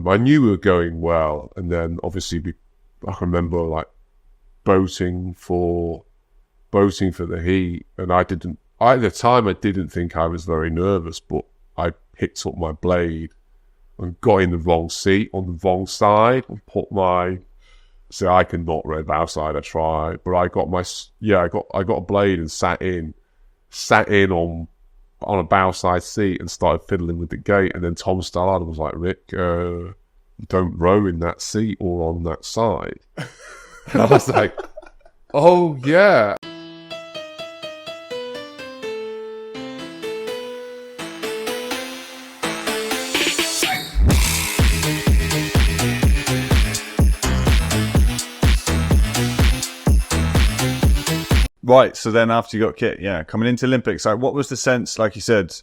I knew we were going well, and then obviously I can remember like boating for the heat, and at the time I didn't think I was very nervous, but I picked up my blade and got in the wrong seat on the wrong side and so I can not row bow side. I tried, but I got a blade and sat in on a bow side seat and started fiddling with the gate. And then Tom Stallard was like, Rick, don't row in that seat or on that side. And I was like, oh yeah. Right, so then after you got kit, coming into Olympics, like what was the sense, like you said,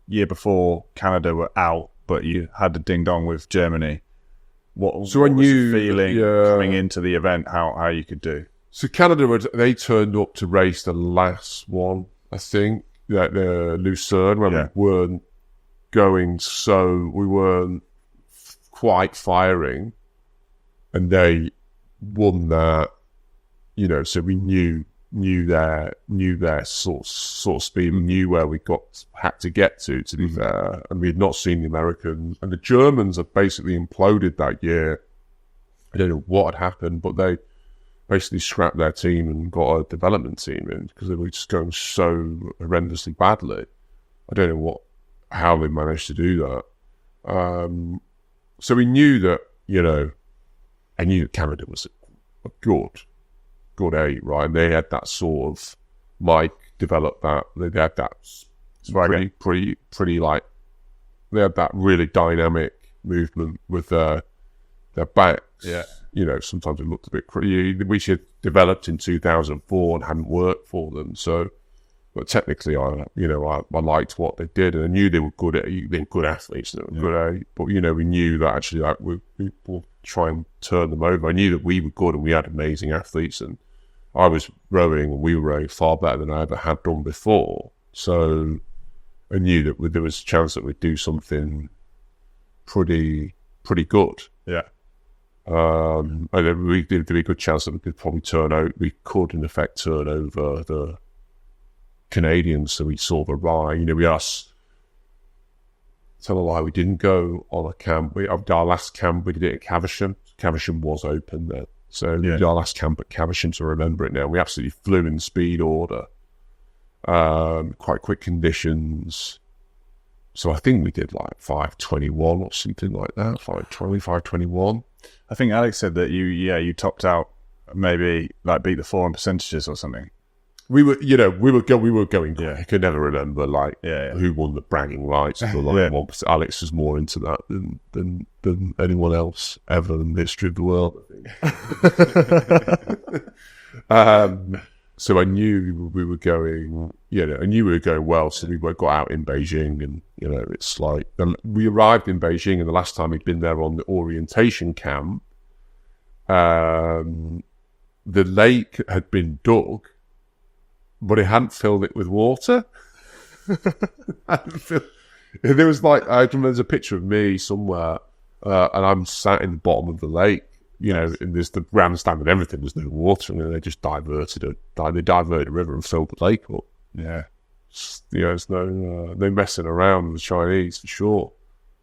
year before Canada were out, but you had the ding-dong with Germany. What was the feeling coming into the event, how you could do? So Canada, they turned up to race the last one, I think, the Lucerne, when we weren't we weren't quite firing, and they won that, so we knew their sort of speed. We knew where we had to get to be fair, and we had not seen the Americans. And the Germans have basically imploded that year. I don't know what had happened, but they basically scrapped their team and got a development team in because they were just going so horrendously badly. I don't know how they managed to do that. So we knew that, I knew that Canada was a good 8, right? And they had that sort of, Mike developed that. They had that pretty like, they had that really dynamic movement with their backs. Yeah. Sometimes it looked a bit pretty, which had developed in 2004 and hadn't worked for them. So, but technically, I liked what they did, and I knew they were good athletes. They were good at, but we knew that actually, like, we will try and turn them over. I knew that we were good and we had amazing athletes, and I was rowing and we were rowing far better than I ever had done before. So I knew that there was a chance that we'd do something pretty good. Yeah. And there'd be a good chance that we could in effect turn over the Canadians, so we saw the rye. We asked, tell a lie, we didn't go on a camp. Our last camp, we did it at Caversham. Caversham was open then. So we did our last camp at Caversham, to remember it now. We absolutely flew in speed order. Quite quick conditions. So I think we did like 5:21 or something like that. 5:20, 5:21. I think Alex said that you topped out, maybe like beat the 4 in percentages or something. We were going. Yeah. I could never remember who won the bragging rights for 1%. Alex was more into that than anyone else ever in the history of the world, I think. So I knew we were going. I knew we were going well. So we got out in Beijing, and it's like we arrived in Beijing, and the last time we'd been there on the orientation camp, the lake had been dug, but it hadn't filled it with water. There was I remember there's a picture of me somewhere, and I'm sat in the bottom of the lake, and there's the grandstand and everything. There's no water, and they just diverted a river and filled the lake up. Yeah, there's no messing around with the Chinese for sure.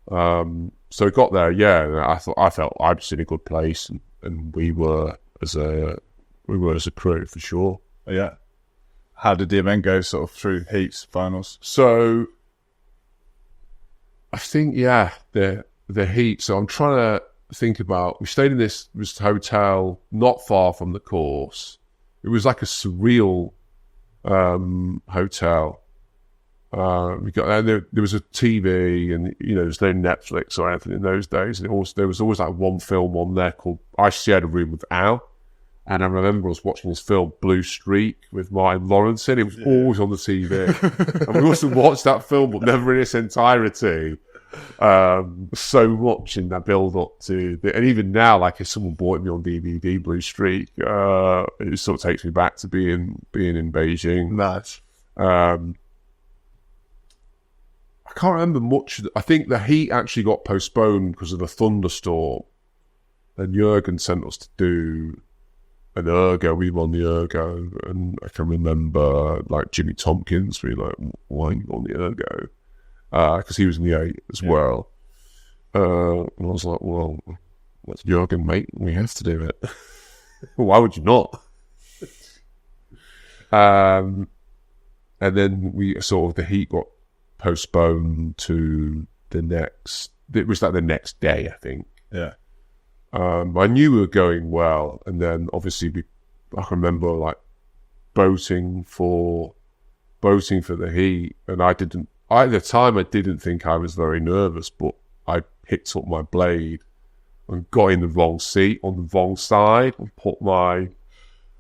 So we got there, and I felt I was in a good place, and we were as a crew for sure. Yeah. How did the event go, sort of through heats, finals? So, I think, the heat. So I'm trying to think about, we stayed in this hotel not far from the course. It was like a surreal hotel. We got there was a TV, and there was no Netflix or anything in those days. And there was always like one film on there called, I shared a room with Al. And I remember us watching this film, Blue Streak, with Martin Lawrence in. It was always on the TV. And we must have watched that film, but never in its entirety. So much in that build-up to... and even now, like, if someone bought me on DVD, Blue Streak, it sort of takes me back to being in Beijing. Nice. I I can't remember much. I think the heat actually got postponed because of the thunderstorm. And Jurgen sent us to do an ergo. We won the ergo. And I can remember, like, Jimmy Tompkins being like, why are you on the ergo? Because he was in the 8 as well. And I was like, well, that's Jurgen, mate. We have to do it. Why would you not? And then the heat got postponed to the next, it was like the next day, I think. Yeah. I knew we were going well, and then obviously I can remember like boating for the heat, and at the time I didn't think I was very nervous, but I picked up my blade and got in the wrong seat on the wrong side and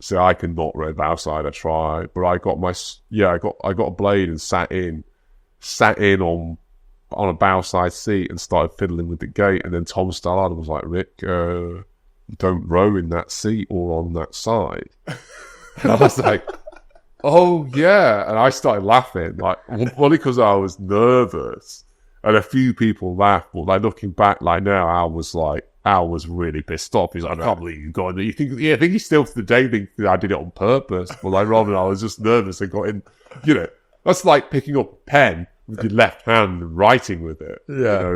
so I can not row bow side. I tried, but I got I got a blade and sat in on a bow side seat and started fiddling with the gate. And then Tom Stallard was like, Rick, don't row in that seat or on that side. And I was like, oh yeah. And I started laughing, like, only because I was nervous. And a few people laughed, but like looking back, like now, Al was really pissed off. He's like, I can't believe you got in there. I think he still to the day thinks that I did it on purpose. But like, rather than I was just nervous and got in, that's like picking up a pen with your left hand and writing with it. Yeah.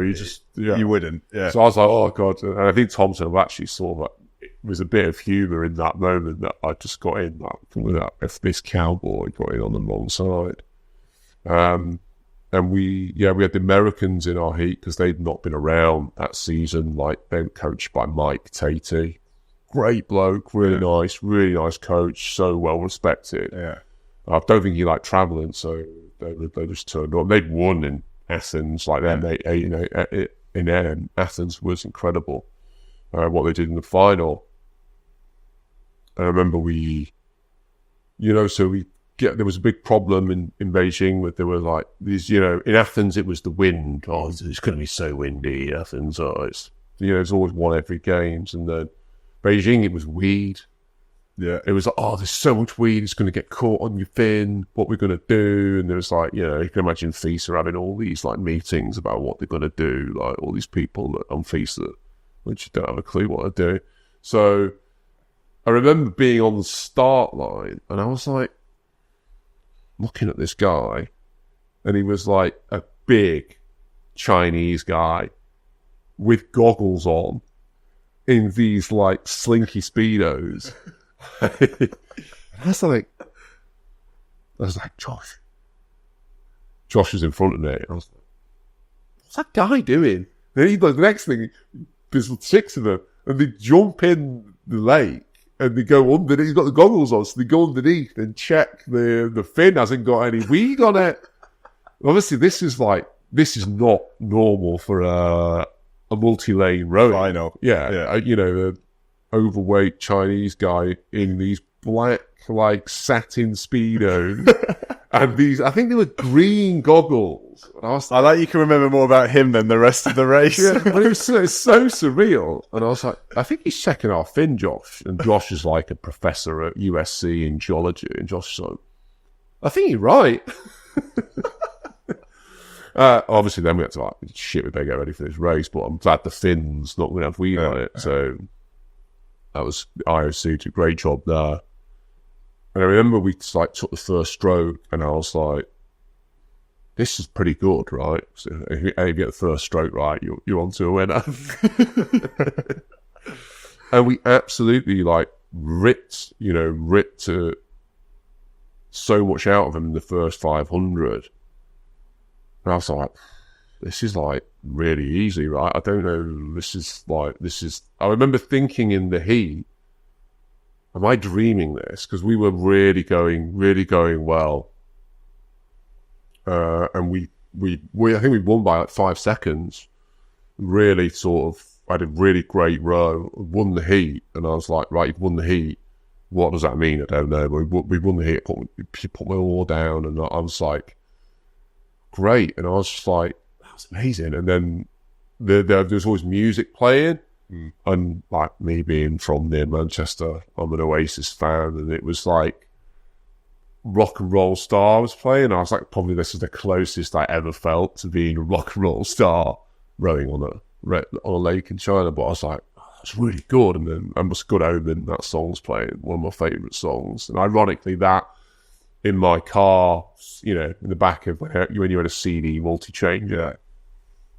You wouldn't. Yeah. So I was like, oh God. And I think Thompson actually saw that it was a bit of humour in that moment that I just got in, if this cowboy got in on the wrong side. And we had the Americans in our heat because they'd not been around that season. Like, they were coached by Mike Tatey. Great bloke, really nice coach, so well respected. Yeah. I don't think he liked travelling, so they just turned up. They'd won in Athens, like that. In Athens was incredible. What they did in the final. I remember there was a big problem in Beijing where there were like these, in Athens it was the wind. Oh, it's going to be so windy in Athens. Oh, there's always one every games. And then Beijing, it was weed. Yeah. It was like, oh, there's so much weed, it's going to get caught on your fin. What we're going to do? And there was like, you can imagine FISA having all these like meetings about what they're going to do. Like all these people on FISA, which don't have a clue what they're doing. So I remember being on the start line and I was like, looking at this guy, and he was like a big Chinese guy with goggles on in these like slinky Speedos. I was like, Josh was in front of me. I was like, what's that guy doing? Then the next thing, there's 6 of them, and they jump in the lake. And they go underneath. He's got the goggles on, so they go underneath and check the fin hasn't got any weed on it. Obviously, this is not normal for a multi-lane rowing. I know. Yeah. The overweight Chinese guy in these black, like, satin Speedos. And I think they were green goggles. And I like you can remember more about him than the rest of the race. Yeah, but it's so surreal. And I was like, I think he's checking our fin, Josh. And Josh is like a professor at USC in geology. And Josh is like, I think you're right. Obviously, then we had to like, shit, we better get ready for this race. But I'm glad the fin's not going to have weed on it. So that was IOC did a great job there. And I remember we like took the first stroke, and I was like, "This is pretty good, right? So if you get the first stroke right, you're onto a winner." And we absolutely like ripped so much out of him in the first 500. And I was like, "This is like really easy, right? I don't know. This is. I remember thinking in the heat, am I dreaming this? Because we were really going well. And we I think we won by like 5 seconds. Really sort of, I had a really great row, won the heat. And I was like, right, you've won the heat. What does that mean? I don't know. But we won the heat, put my oar down, and I was like, great. And I was just like, that was amazing. And then there's always music playing. And like me being from near Manchester, I'm an Oasis fan, and it was like Rock and Roll Star was playing. I was like, probably this is the closest I ever felt to being a rock and roll star rowing on a lake in China. But I was like, oh, that's really good. And then I must got home and that song's playing, one of my favourite songs. And ironically, that in my car, you know, in the back of when you had a CD multi-changer,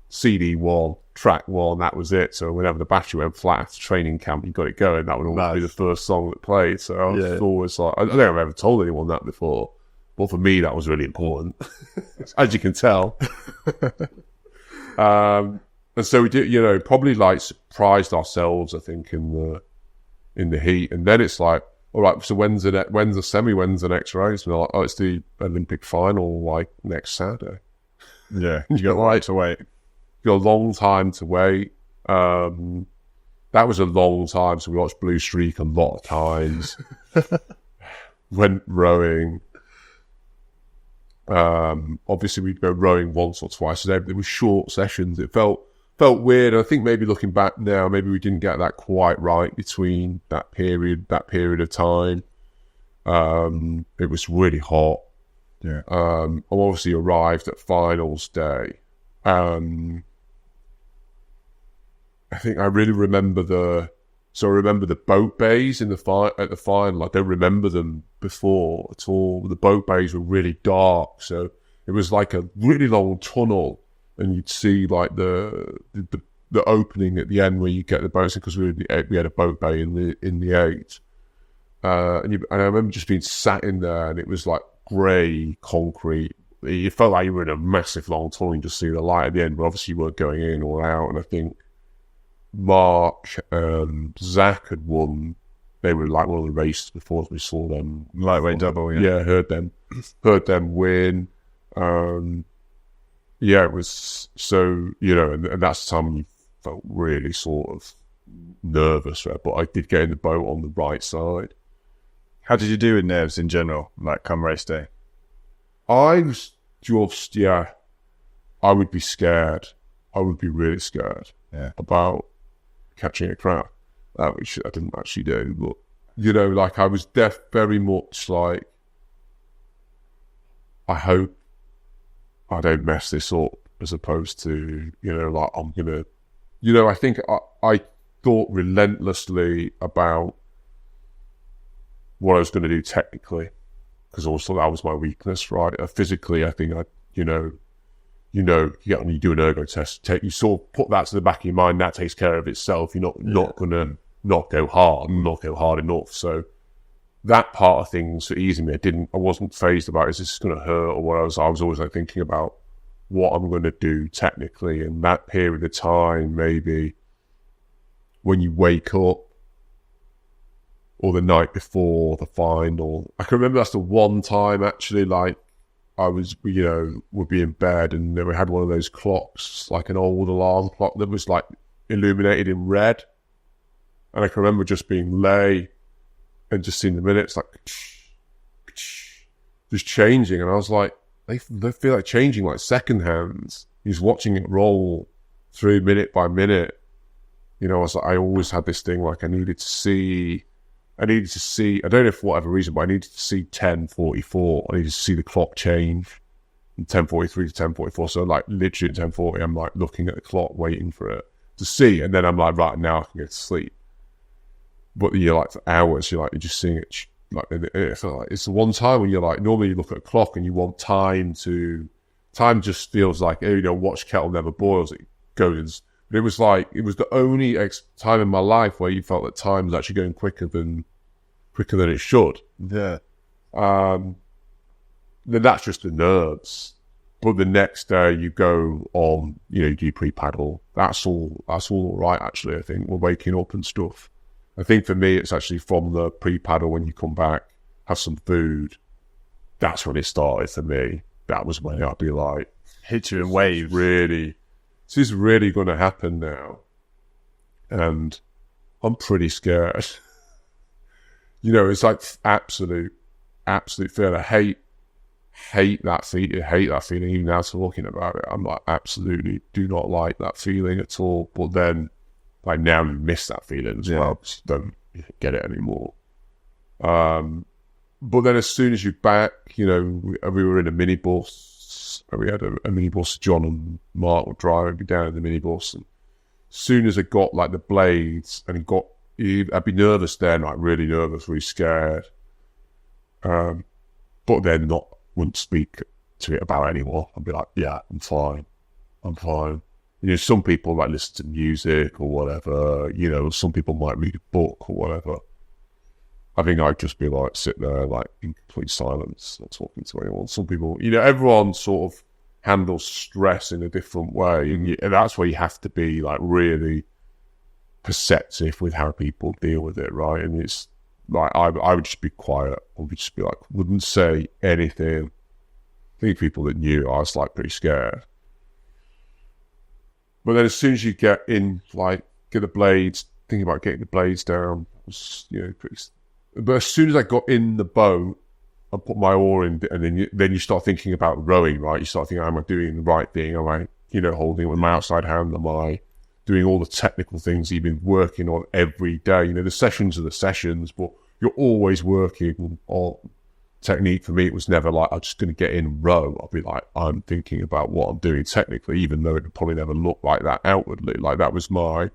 CD 1, track 1, that was it. So whenever the battery went flat after training camp, you got it going, that would always be the first song that played. So I was always like, I don't think I've ever told anyone that before, but for me that was really important, as you can tell. And so we did, you know, probably like surprised ourselves, I think, in the heat. And then it's like, all right, so when's the semi, when's the next race? And they're like, oh, it's the Olympic final, like next Saturday. Yeah, you got right to wait. A long time to wait. That was a long time, so we watched Blue Streak a lot of times. Went rowing. Obviously we'd go rowing once or twice a day, but there were short sessions. It felt weird. I think maybe looking back now, maybe we didn't get that quite right between that period of time. It was really hot. Yeah. I obviously arrived at finals day. I think I really remember the boat bays at the final. I don't remember them before at all. The boat bays were really dark, so it was like a really long tunnel, and you'd see like the opening at the end where you get the boats in, because we had a boat bay in the 8, and I remember just being sat in there, and it was like grey concrete. You felt like you were in a massive long tunnel and just see the light at the end, but obviously you weren't going in or out. And I think Mark and Zach had won. They were like one of the races before we saw them. Lightweight double, yeah. Heard them win. It was so, you know, and that's the time when you felt really sort of nervous, right? But I did get in the boat on the right side. How did you do with nerves in general, like come race day? I was just, I would be scared. I would be really scared about catching a crowd, which I didn't actually do. But, you know, like I was very much like, I hope I don't mess this up, as opposed to, you know, like I'm going to, you know, I think I thought relentlessly about what I was going to do technically, because also that was my weakness, right? Physically, I think you get on, you do an ergo test, you sort of put that to the back of your mind, that takes care of itself. You're not going to not go hard enough. So that part of things for easing me, I wasn't phased about, is this going to hurt or what else? I was always like thinking about what I'm going to do technically. And that period of time, maybe when you wake up, or the night before the final. I can remember that's the one time actually, like, I was, you know, would be in bed and then we had one of those clocks, like an old alarm clock that was like illuminated in red. And I can remember just being lay and just seeing the minutes like just changing. And I was like, they feel like changing like second hands. He's watching it roll through minute by minute. You know, I always had this thing like I needed to see, I don't know for whatever reason, but I needed to see 10:44. I needed to see the clock change from 10:43 to 10:44. So like literally at 10:40, I'm like looking at the clock, waiting for it to see. And then I'm like, right, now I can go to sleep. But you're like for hours, you're just seeing it. Like, it felt like it's the one time when you're like, normally you look at a clock and you want time just feels like, you know, watch kettle never boils. It goes. But it was like, it was the only time in my life where you felt that time was actually going quicker than it should. Yeah. Then that's just the nerves. But the next day you go on, you know, you do pre-paddle. That's all right, actually, I think. We're waking up and stuff. I think for me, it's actually from the pre-paddle when you come back, have some food. That's when it started for me. That was when I'd be like, hit you in waves. Really, this is really going to happen now. And I'm pretty scared. You know, it's like absolute fear. I hate that feeling, even now talking about it. I'm like, absolutely do not like that feeling at all. But then, like, now you miss that feeling as well. Just don't get it anymore. But But then as soon as you're back, we were in a minibus. We had a minibus. John and Mark were driving me down in the minibus. And as soon as I got like the blades, and I'd be nervous then, like really nervous, really scared. But then wouldn't speak to it about anymore. I'd be like, yeah, I'm fine. Some people like listen to music or whatever. Some people might read a book or whatever. I think I'd just be like, sit there like in complete silence, not talking to anyone. Some people, everyone sort of handles stress in a different way. And that's where you have to be like really perceptive with how people deal with it, right? And it's like, I would just be quiet. I would just be like, wouldn't say anything. I think people that knew, I was like pretty scared. But then as soon as you get in, like, get the blades, thinking about getting the blades down, it was, pretty. But as soon as I got in the boat, I put my oar in, and then you start thinking about rowing, right? You start thinking, am I doing the right thing? Am I, holding it with my outside hand? Am I doing all the technical things you've been working on every day? The sessions are the sessions, but you're always working on technique. For me, it was never like, I'm just going to get in and row. I'll be like, I'm thinking about what I'm doing technically, even though it would probably never look like that outwardly. Like that was my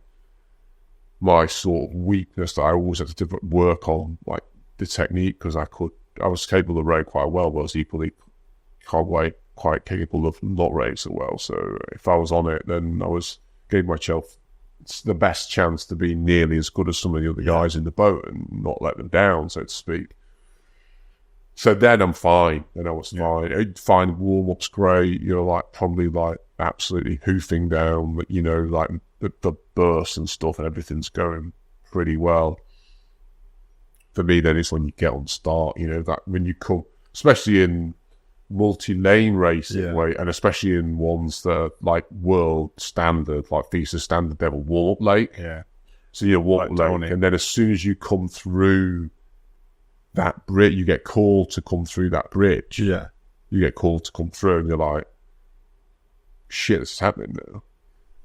sort of weakness, that I always had to work on, like the technique, because I was capable of rowing quite well, but I was equally quite capable of not rowing so well. So if I was on it, then I gave myself the best chance to be nearly as good as some of the other guys in the boat and not let them down, so to speak. So then I'm fine. Then I was fine. I'd find warm-ups great. Probably like absolutely hoofing down, but like the bursts and stuff, and everything's going pretty well. For me, then it's when you get on start. That when you come, especially in multi-lane racing way, and especially in ones that are like world standard, like FISA standard, they have a warm-up lake. Yeah. So you warm-up lake, and then as soon as you come through that bridge, you get called to come through that bridge. Yeah. You get called to come through, and you're like, shit, this is happening now.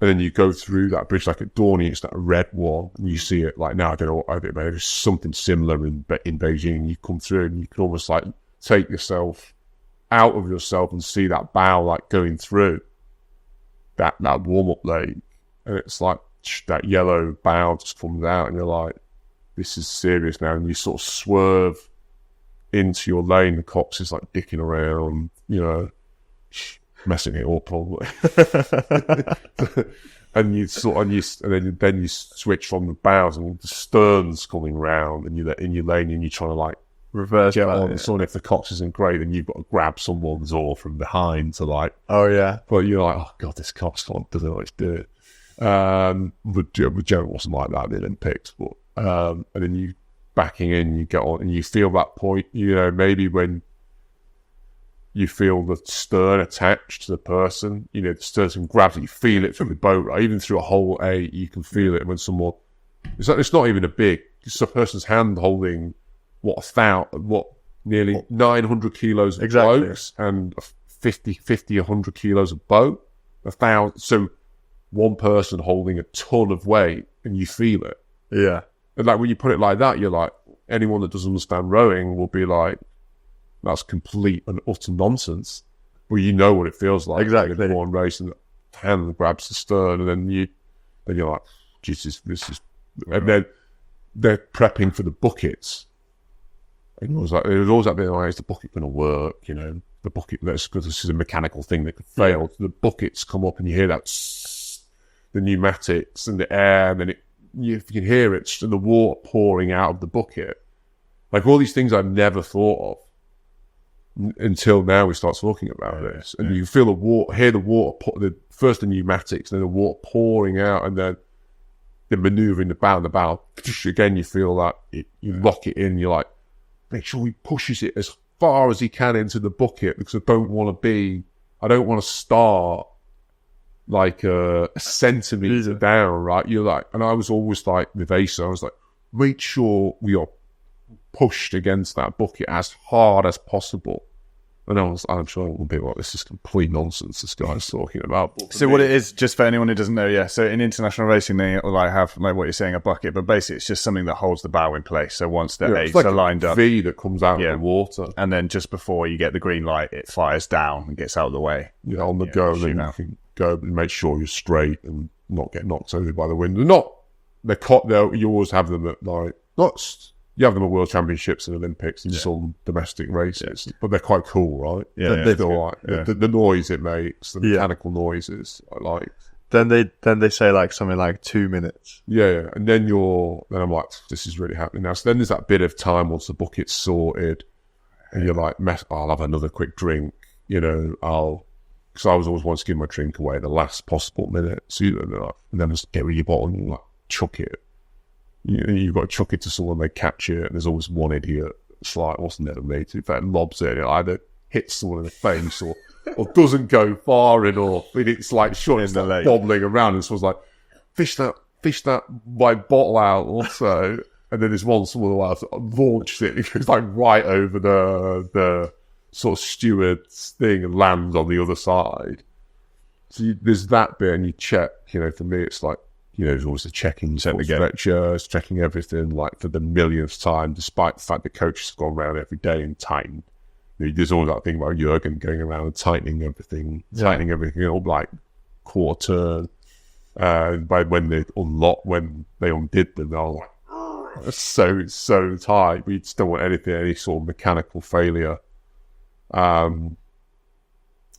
And then you go through that bridge, like at Dorney, it's that red one, and you see it like now, I don't know, there's something similar in Beijing. You come through, and you can almost like take yourself out of yourself and see that bow like going through that warm-up lake. And it's like that yellow bow just comes out, and you're like, this is serious now. And you sort of swerve into your lane. The cops is like dicking around, messing it up probably. and then you switch from the bows, and the stern's coming round, and you're in your lane, and you're trying to like reverse get on. So if the cops isn't great, then you've got to grab someone's oar from behind to like. Oh yeah. But you're like, oh god, this cop's doesn't always do it. But German wasn't like that in the Olympics, but. And then you backing in, you get on, and you feel that point, maybe when you feel the stern attached to the person, the stern grabs it, you feel it through the boat, right? Even through a whole eight, you can feel it when someone, it's not even it's a person's hand holding nearly 900 kilos of blokes and 100 kilos of boat, 1,000, so one person holding a ton of weight, and you feel it. Yeah. And like when you put it like that, you're like, anyone that doesn't understand rowing will be like, that's complete and utter nonsense. Well, you know what it feels like. Exactly. You go on race and the hand grabs the stern, and then you're like, Jesus, this is. And then they're prepping for the buckets. And it was always that bit like, is the bucket going to work? The bucket, because this is a mechanical thing that could fail. Yeah. The buckets come up, and you hear that, the pneumatics and the air, and then you can hear it, and the water pouring out of the bucket. Like all these things I've never thought of until now we start talking about this. And you feel hear the water, first the pneumatics, then the water pouring out, and then the manoeuvring the bow. Again, you feel that you lock it in. You're like, make sure he pushes it as far as he can into the bucket, because I don't want to start like a centimetre down, right? You're like, and I was always like with Asa, I was like, make sure we are pushed against that bucket as hard as possible. And I'm sure a bit like, this is complete nonsense this guy's talking about. So what it is, just for anyone who doesn't know, yeah. So in international racing, they like have like what you're saying, a bucket, but basically it's just something that holds the bow in place. So once the eights are lined up, V that comes out of the water, and then just before you get the green light, it fires down and gets out of the way. Yeah, on the go, and then you can go and make sure you're straight and not get knocked over by the wind. You always have them at like you have them at World Championships and Olympics and some domestic races, but they're quite cool, right? Yeah, they're like the noise it makes, the mechanical noises. I like. Then they say like something like 2 minutes. Yeah, and then I'm like, this is really happening now. So then there's that bit of time once the bucket's sorted, and you're like, I'll have another quick drink, because I was always wanting to give my drink away at the last possible minute. So and then just get rid of your bottle and like chuck it. You've got to chuck it to someone, they catch it, and there's always one idiot. It's like, what's never me to that lobs it, and it either hits someone in the face or doesn't go far enough. And it's like bobbling around, and someone's like, fish that my bottle out also. And then there's someone who else launches it, it goes like right over the sort of steward's thing and lands on the other side. So there's that bit, and you check, for me it's like, there's always a checking stretchers, checking everything, like for the millionth time, despite the fact the coaches have gone around every day and tightened. There's always that thing about Jurgen going around and tightening everything all like quarter turn. By when they undid them, I was like, it's so tight. We just don't want any sort of mechanical failure. And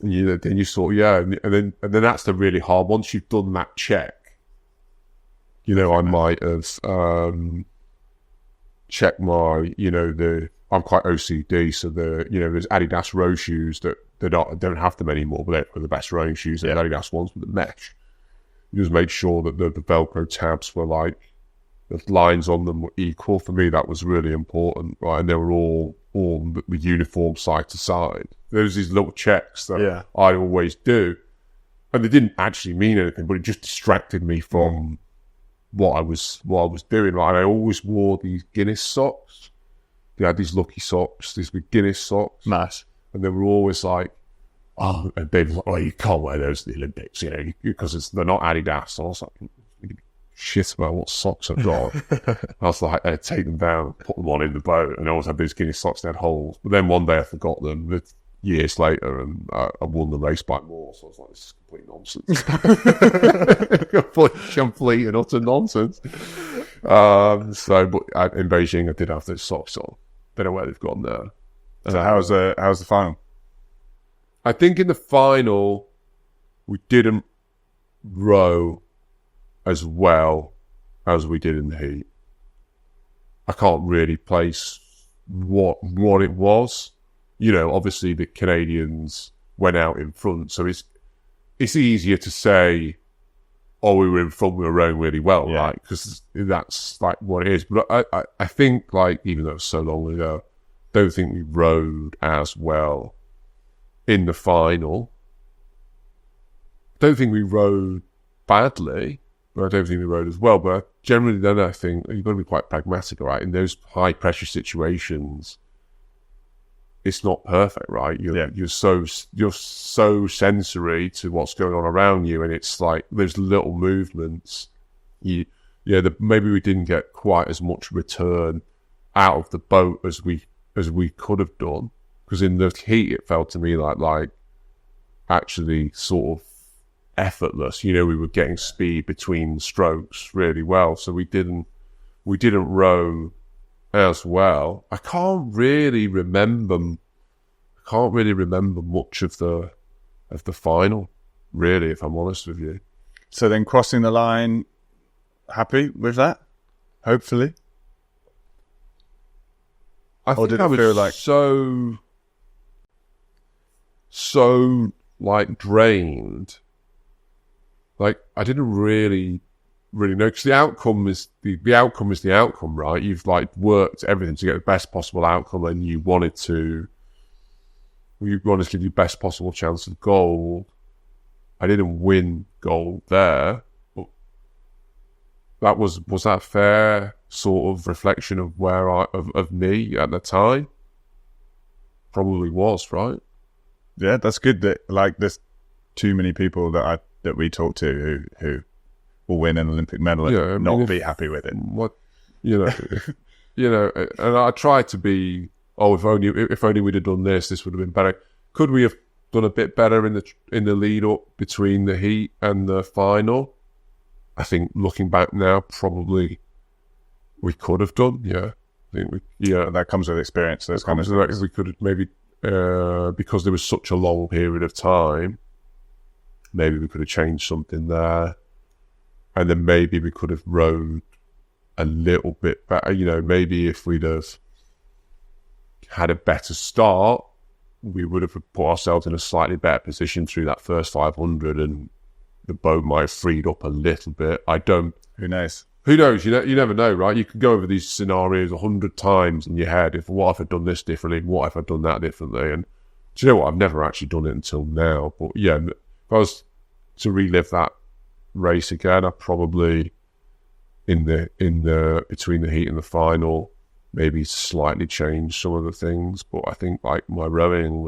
then you sort, and then that's the really hard. Once you've done that check, I might have checked my, I'm quite OCD, so there's Adidas row shoes that don't have them anymore, but they're the best rowing shoes. The Adidas ones with the mesh. You just made sure that the Velcro tabs were like, the lines on them were equal. For me, that was really important, right? And they were all the uniform side to side. There's these little checks that I always do, and they didn't actually mean anything, but it just distracted me from what I was doing. Right, and I always wore these Guinness socks. They had these lucky socks, these were Guinness socks. Nice. And they were always like, and they'd be like, you can't wear those to the Olympics, because they're not Adidas. And I was like, shit about what socks I've got. I was like, I'd take them down, put them on in the boat, and I always had these Guinness socks that had holes. But then one day I forgot them years later, and I won the race by more. So I was like, this is complete nonsense. complete and utter nonsense. But in Beijing, I did have those socks on. Don't know where they've gone there. So how's the final? I think in the final, we didn't row as well as we did in the heat. I can't really place what it was. Obviously the Canadians went out in front, so it's easier to say, we were in front, we were rowing really well, right? Because that's like what it is. But I think, like, even though it was so long ago, don't think we rowed as well in the final. Don't think we rowed badly, but I don't think we rowed as well. But generally then I think you've got to be quite pragmatic, right? In those high pressure situations, it's not perfect, right? You're so sensory to what's going on around you, and it's like those little movements. Maybe we didn't get quite as much return out of the boat as we could have done, because in the heat it felt to me like actually sort of effortless. We were getting speed between strokes really well, so we didn't row as well. I can't really remember much of the final, really, if I'm honest with you. So then crossing the line, happy with that? Hopefully. I think I was feel like so like drained. Like I didn't really know, because the outcome is the outcome, right? You've like worked everything to get the best possible outcome, and you wanted to give you the best possible chance of gold. I didn't win gold there, but was that fair sort of reflection of of me at the time? Probably was, right? Yeah, that's good. That like there's too many people that we talk to who will win an Olympic medal and not be happy with it. What, you know, and I try to be. Oh, if only we'd have done this, this would have been better. Could we have done a bit better in the lead up between the heat and the final? I think looking back now, probably we could have done. Yeah, I think that comes with experience. Those kind of things. We could have maybe because there was such a long period of time. Maybe we could have changed something there, and then maybe we could have rowed a little bit better. Maybe if we'd have had a better start, we would have put ourselves in a slightly better position through that first 500, and the boat might have freed up a little bit. Who knows? Who knows? You never know, right? You can go over these scenarios 100 times in your head. What if I'd done this differently? What if I'd done that differently? And do you know what? I've never actually done it until now. But yeah, if I was to relive that race again, I probably in the between the heat and the final, maybe slightly change some of the things. But I think like my rowing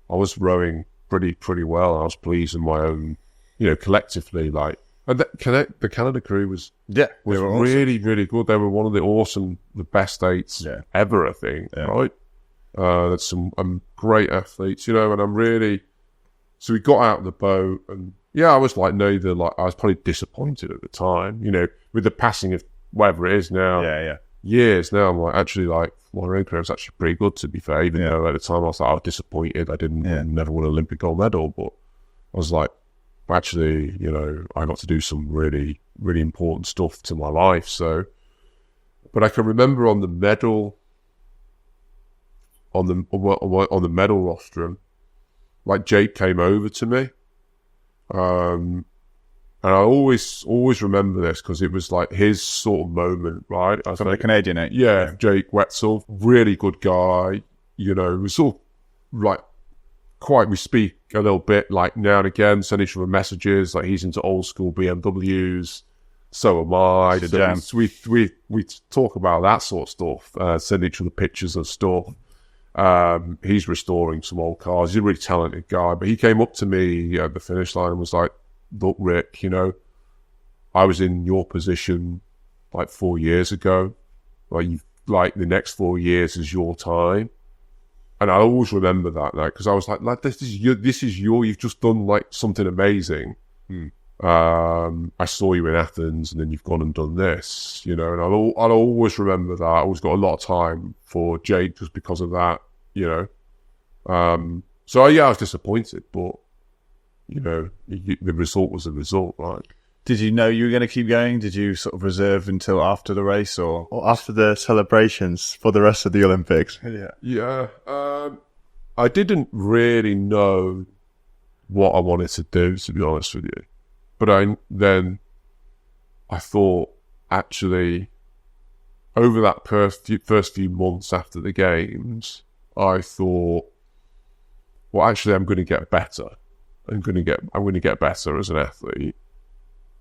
I was rowing pretty well. I was pleased in my own, collectively, like, and the Canada crew was really, really good. They were one of the best eights ever, I think, right? There's some great athletes, and I'm really, so we got out of the boat, and I was like, I was probably disappointed at the time, with the passing of whatever it is now. Years now, I'm like, actually, like, my own career was actually pretty good, to be fair, even though at the time I was like, I was disappointed. I never won an Olympic gold medal, but I was like, actually, I got to do some really, really important stuff to my life. So, but I can remember on the medal, on the medal rostrum, like Jake came over to me, and I always remember this because it was like his sort of moment, right? I was the Canadian, yeah, Jake Wetzel, really good guy. We sort of like we speak a little bit like now and again, send each other messages. Like he's into old school BMWs, so am I. So we talk about that sort of stuff. Send each other pictures of stuff. He's restoring some old cars. He's a really talented guy, but he came up to me at the finish line and was like, "Look, Rick, I was in your position like 4 years ago. Like the next 4 years is your time." And I always remember that now because I was like, this is you've just done like something amazing. I saw you in Athens, and then you've gone and done this, and I'll always remember that. I always got a lot of time for Jake just because of that, So I was disappointed, but the result was the result, right? Did you know you were going to keep going? Did you sort of reserve until after the race or after the celebrations for the rest of the Olympics? Yeah. I didn't really know what I wanted to do, to be honest with you. But I thought, actually, over that first few months after the games, I thought, well, actually, I'm going to get better. I'm going to get better as an athlete.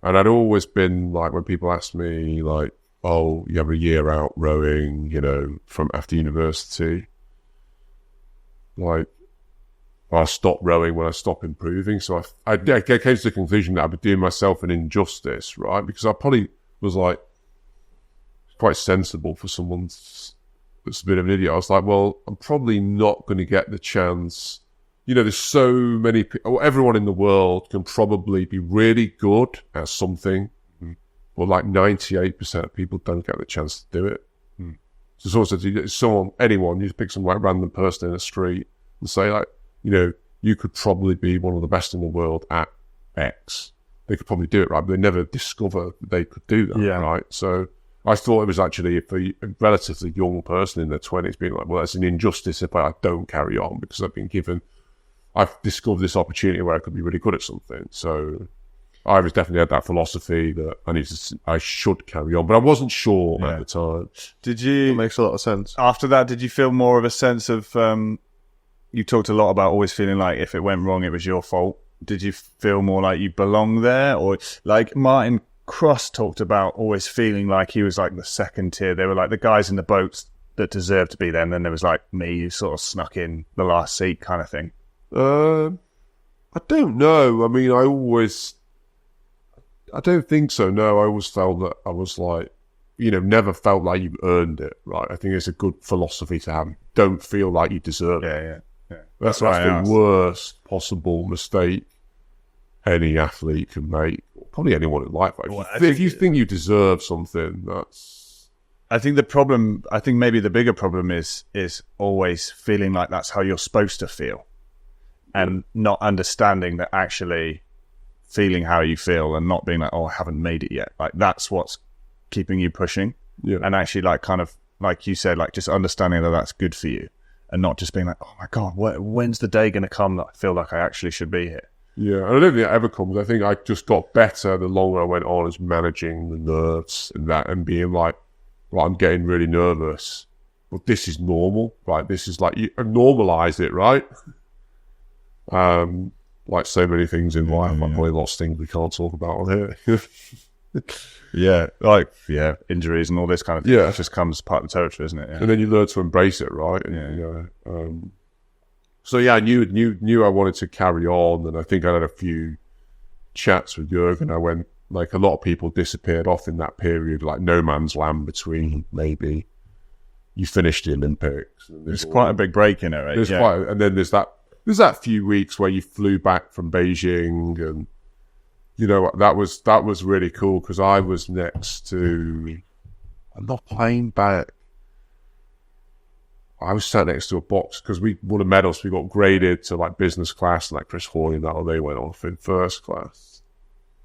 And I'd always been like, when people ask me like, "Oh, you have a year out rowing, from after university," like, I stopped rowing when I stopped improving. So I came to the conclusion that I'd be doing myself an injustice, right? Because I probably was like quite sensible for someone that's a bit of an idiot. I was like, well, I'm probably not going to get the chance. There's so many people, everyone in the world can probably be really good at something, but like 98% of people don't get the chance to do it. So anyone, you just pick some like random person in the street and say like, you could probably be one of the best in the world at X. They could probably do it, right? But they never discover that they could do that, right? So I thought it was actually for a relatively young person in their 20s being like, well, it's an injustice if I don't carry on because I've discovered this opportunity where I could be really good at something. So I was definitely had that philosophy that I should carry on, but I wasn't sure at the time. That makes a lot of sense. After that, did you feel more of a sense of, you talked a lot about always feeling like if it went wrong, it was your fault. Did you feel more like you belong there? Or like Martin Cross talked about always feeling like he was like the second tier. They were like the guys in the boats that deserved to be there, and then there was like me who sort of snuck in the last seat kind of thing? I don't know. I mean, I don't think so. No, I always felt that I was like, never felt like you earned it, right? I think it's a good philosophy to have. Don't feel like you deserve it. Yeah. That's the worst possible mistake any athlete can make. Probably anyone in life. If you think you deserve something, that's... I think maybe the bigger problem is always feeling like that's how you're supposed to feel, and not understanding that actually feeling how you feel and not being like, oh, I haven't made it yet. Like, that's what's keeping you pushing. Yeah. And actually, like, kind of like you said, like, just understanding that that's good for you, and not just being like, oh my God, when's the day going to come that I feel like I actually should be here? Yeah, and I don't think it ever comes. I think I just got better the longer I went on as managing the nerves and that, and being like, right, I'm getting really nervous. Well, this is normal, right? This is like, you normalize it, right? Like so many things in life, like probably lots of things we can't talk about on here. Injuries and all this kind of thing. Yeah, it just comes part of the territory, isn't it? Yeah. And then you learn to embrace it, right? And, so yeah, I knew I wanted to carry on, and I think I had a few chats with Jürgen. I went, like, a lot of people disappeared off in that period, like no man's land between maybe you finished the Olympics. There's quite a big break in it, right? And then there's that few weeks where you flew back from Beijing, and that was really cool because I was next to... I'm not playing back. I was sat next to a box because we won a medal, so we got graded to like business class, and like Chris Hoy and that, or they went off in first class.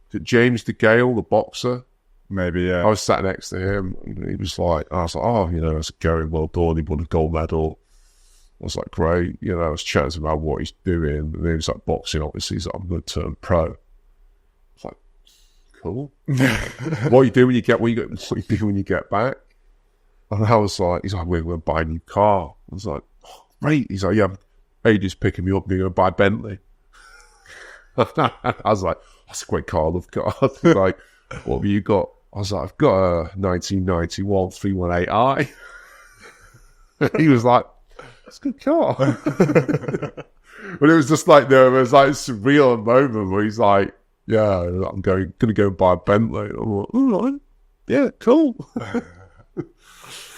Is it James DeGale, the boxer? Maybe, yeah. I was sat next to him, and he was like, I was like, oh, that's going well done. He won a gold medal. I was like, great. I was chatting about what he's doing, and then he was like, boxing, obviously. He's like, I'm going to turn pro. I was like, cool. What you do when you get back? And I was like, he's like, we're going to buy a new car. I was like, oh, great. He's like, yeah, Aid's picking me up, we're going to buy a Bentley. I was like, that's a great car, I love cars. He's like, what have you got? I was like, I've got a 1991 318i. He was like, that's a good car. But it was just like, there was like a surreal moment where he's like, yeah, I'm going to go and buy a Bentley. And I'm like, all right, yeah, cool.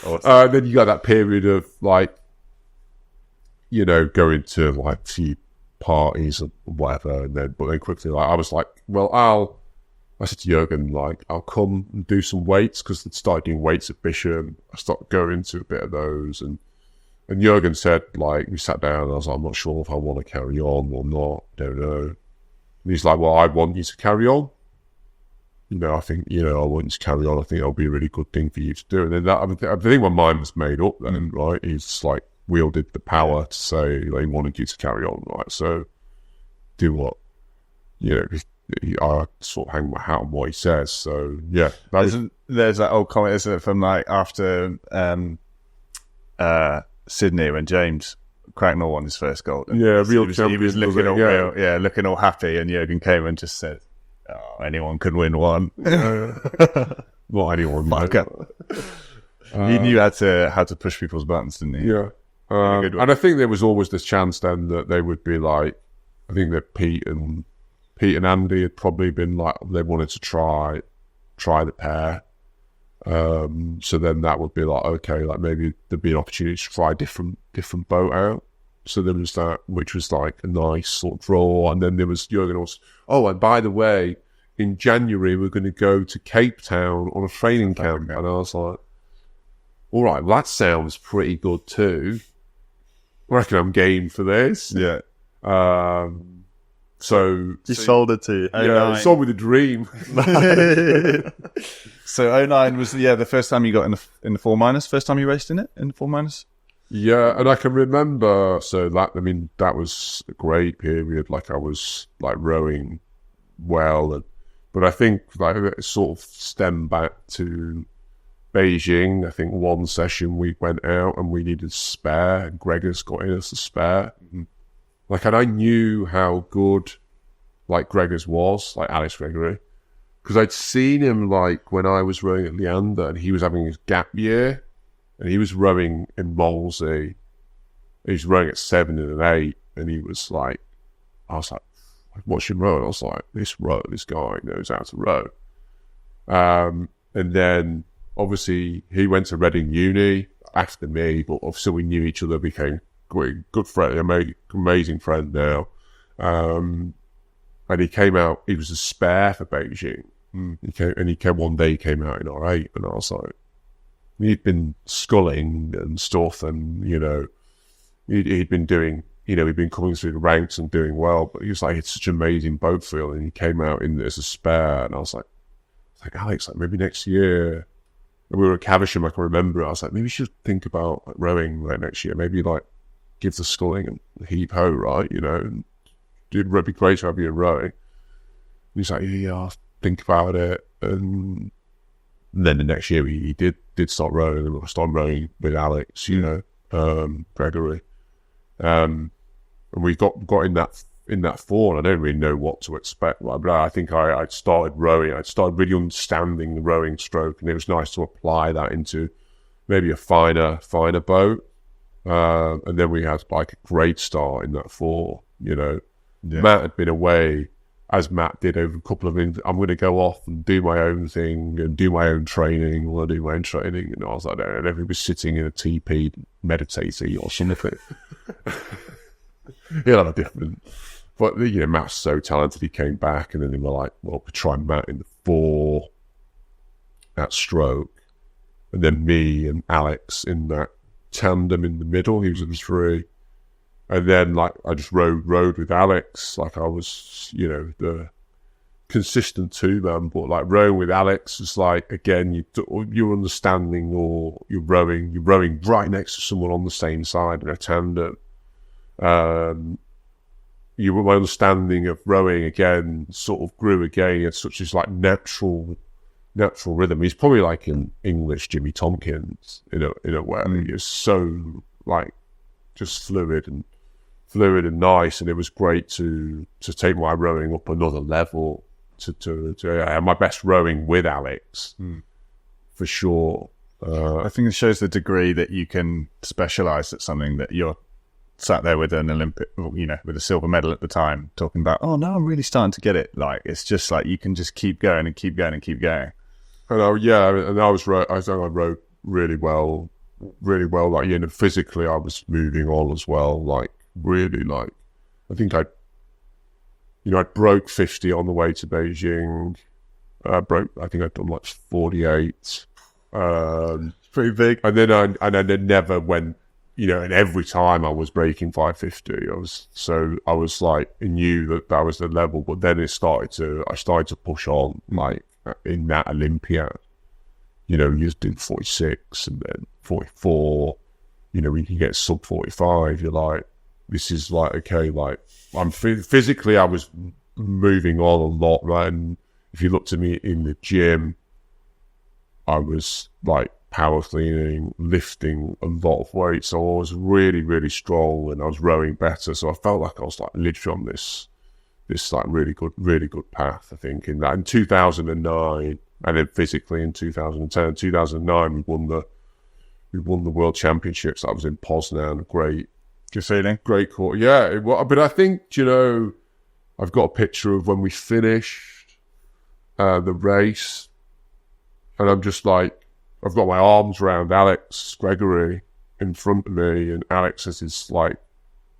Awesome. Then you got that period of like, going to like few parties or whatever, but then quickly, like, I was like, well, I said to Jürgen, like, I'll come and do some weights because they'd started doing weights at Bishop. I started going to a bit of those, and Jürgen said, like, we sat down and I was like, I'm not sure if I want to carry on or not, don't know. And he's like, well, I want you to carry on. I think, I want you to carry on. I think it'll be a really good thing for you to do. And then I think my mind was made up then, right? He's like wielded the power to say he wanted you to carry on, right? So do what, I sort of hang my hat on what he says. So yeah. There's that old comment, isn't it, from like after Sydney when James Cracknell won his first gold. Yeah, he was looking all looking all happy, and Jürgen came and just said, oh, anyone can win one. Well, anyone. He knew how to push people's buttons, didn't he? Yeah. And I think there was always this chance then that they would be like, I think that Pete and Andy had probably been like, they wanted to try the pair. So then that would be like, okay, like maybe there'd be an opportunity to try a different boat out. So there was that, which was like a nice sort of draw. And then there was Jürgen also, oh, and by the way, in January, we're going to go to Cape Town on a training camp. And I was like, all right, well, that sounds pretty good too. I reckon I'm game for this. Yeah. So you sold it to. Yeah, sold with a dream. So 09 was the first time you got in the 4-. First time you raced in the 4-. Yeah, and I can remember. So that was a great period. Like I was like rowing well, but I think like it sort of stemmed back to Beijing. I think one session we went out and we needed a spare, and Gregor's got in us a spare. Mm-hmm. Like, and I knew how good, like, Gregor's was, like Alex Gregory, because I'd seen him, like, when I was rowing at Leander, and he was having his gap year, and he was rowing in Molesey. He was rowing at 7 and an 8, and he was like, I was like, watching row, and I was like, this guy knows how to row. And then obviously he went to Reading Uni after me, but obviously we knew each other, became good friend, amazing friend now. And he came out, he was a spare for Beijing. He came one day, he came out in R8, and I was like, he'd been sculling and stuff, and, you know, he'd been doing, you know, he'd been coming through the ranks and doing well, but he was like, it's such an amazing boat feel, and he came out in as a spare, and I was like, Alex, like, maybe next year, and we were at Caversham, I can remember, I was like, maybe you should think about like, rowing like next year, maybe like give the sculling and heave ho, right, you know, and it'd be great to have you in rowing. And he's like, yeah, I'll think about it, and then the next year he did start rowing, and I started rowing with Alex, you know, Gregory. And we got in that fall, and I don't really know what to expect. But I think I started rowing. I started really understanding the rowing stroke, and it was nice to apply that into maybe a finer boat. And then we had like a great start in that fall. You know, Matt had been away, as Matt did over a couple of. I'm going to go off and do my own thing and do my own training. Well, I do my own training, and I was like, and everybody was sitting in a teepee meditating or something. Yeah, a different. But you know, Matt's so talented. He came back, and then they were like, "Well, we'll try Matt in the 4 at stroke, and then me and Alex in that tandem in the middle." He was in 3, and then like I just rowed with Alex, like I was, you know, the consistent 2-man. But like rowing with Alex is like, again, you're understanding, or you're rowing right next to someone on the same side in a tandem. My understanding of rowing again sort of grew again. It's such as like natural rhythm. He's probably like an English Jimmy Tompkins in a way. It's so like just fluid and nice, and it was great to take my rowing up another level. To have my best rowing with Alex for sure. I think it shows the degree that you can specialize at something, that you're sat there with an Olympic, you know, with a silver medal at the time, talking about, oh, now I'm really starting to get it. Like, it's just like, you can just keep going and keep going and keep going. And I think I rowed really well. Like, you know, physically I was moving on as well. Like, really, like, I think I broke 50 on the way to Beijing. I think I'd done like 48. Pretty big. And then I never went, you know, and every time I was breaking 550, I was like, I knew that was the level, but then I started to push on, like in that Olympiad, you know, you just did 46 and then 44, you know, when you can get sub 45, you're like, this is like, okay, like I'm physically, I was moving on a lot, right? And if you looked at me in the gym, I was like, power cleaning, lifting a lot of weight, so I was really, really strong, and I was rowing better. So I felt like I was like literally on this like really good path. I think in 2009, and then physically in 2010, 2009, we won the World Championships. I was in Poznan. Great feeling, great court. Yeah, but I think, you know, I've got a picture of when we finished the race, and I'm just like, I've got my arms around Alex Gregory in front of me, and Alex has his like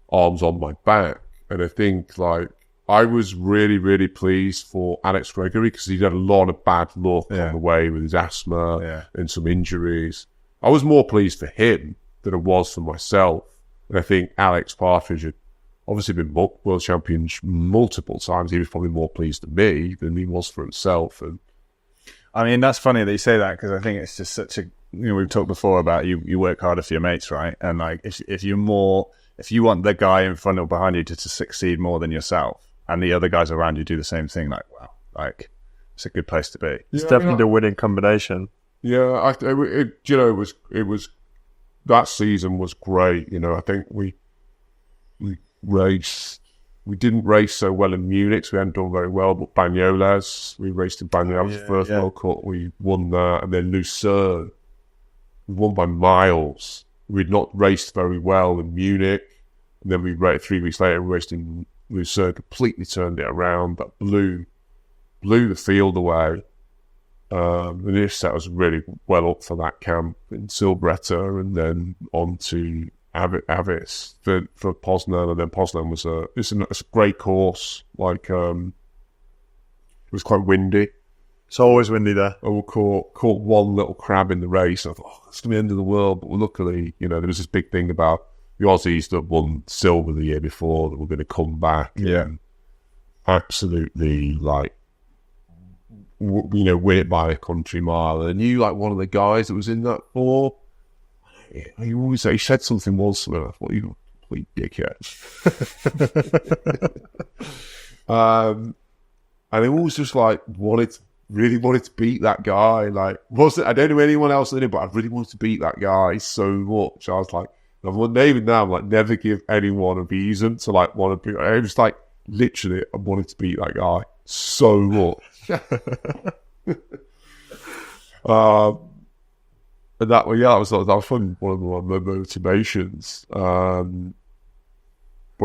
arms on my back. And I think like I was really, really pleased for Alex Gregory, because he had a lot of bad luck on the way with his asthma and some injuries. I was more pleased for him than I was for myself. And I think Alex Partridge had obviously been world champion multiple times. He was probably more pleased to me than he was for himself. And I mean, that's funny that you say that, because I think it's just such a, you know, we've talked before about you work harder for your mates, right? And like, if you want the guy in front or behind you to succeed more than yourself, and the other guys around you do the same thing, like, wow, like it's a good place to be. It's definitely the winning combination. Yeah, it was that season was great. You know, I think we raced. We didn't race so well in Munich, so we hadn't done very well, but Bagnoles, we raced in Bagnoles, first World Cup, we won that, and then Lucerne, We won by miles. We'd not raced very well in Munich. And then 3 weeks later, we raced in Lucerne, completely turned it around, but blew the field away. And this set was really well up for that camp in Silbretta, and then on to Avis for Poznan. And then Poznan was it's a great course. Like, it was quite windy. It's always windy there. We caught one little crab in the race. I thought, it's going to be the end of the world. But luckily, there was this big thing about the Aussies that won silver the year before that were going to come back. Yeah. And absolutely, like, win it by a country mile. And you, like, one of the guys that was in that four, he said something once to me. I thought, you complete dickhead. And he always just, like, really wanted to beat that guy. Like, I don't know anyone else in it, but I really wanted to beat that guy so much. I was like, even now, I'm like, never give anyone a reason to, like, want to beat. I was like, literally, I wanted to beat that guy so much. And that was fun, one of my motivations. But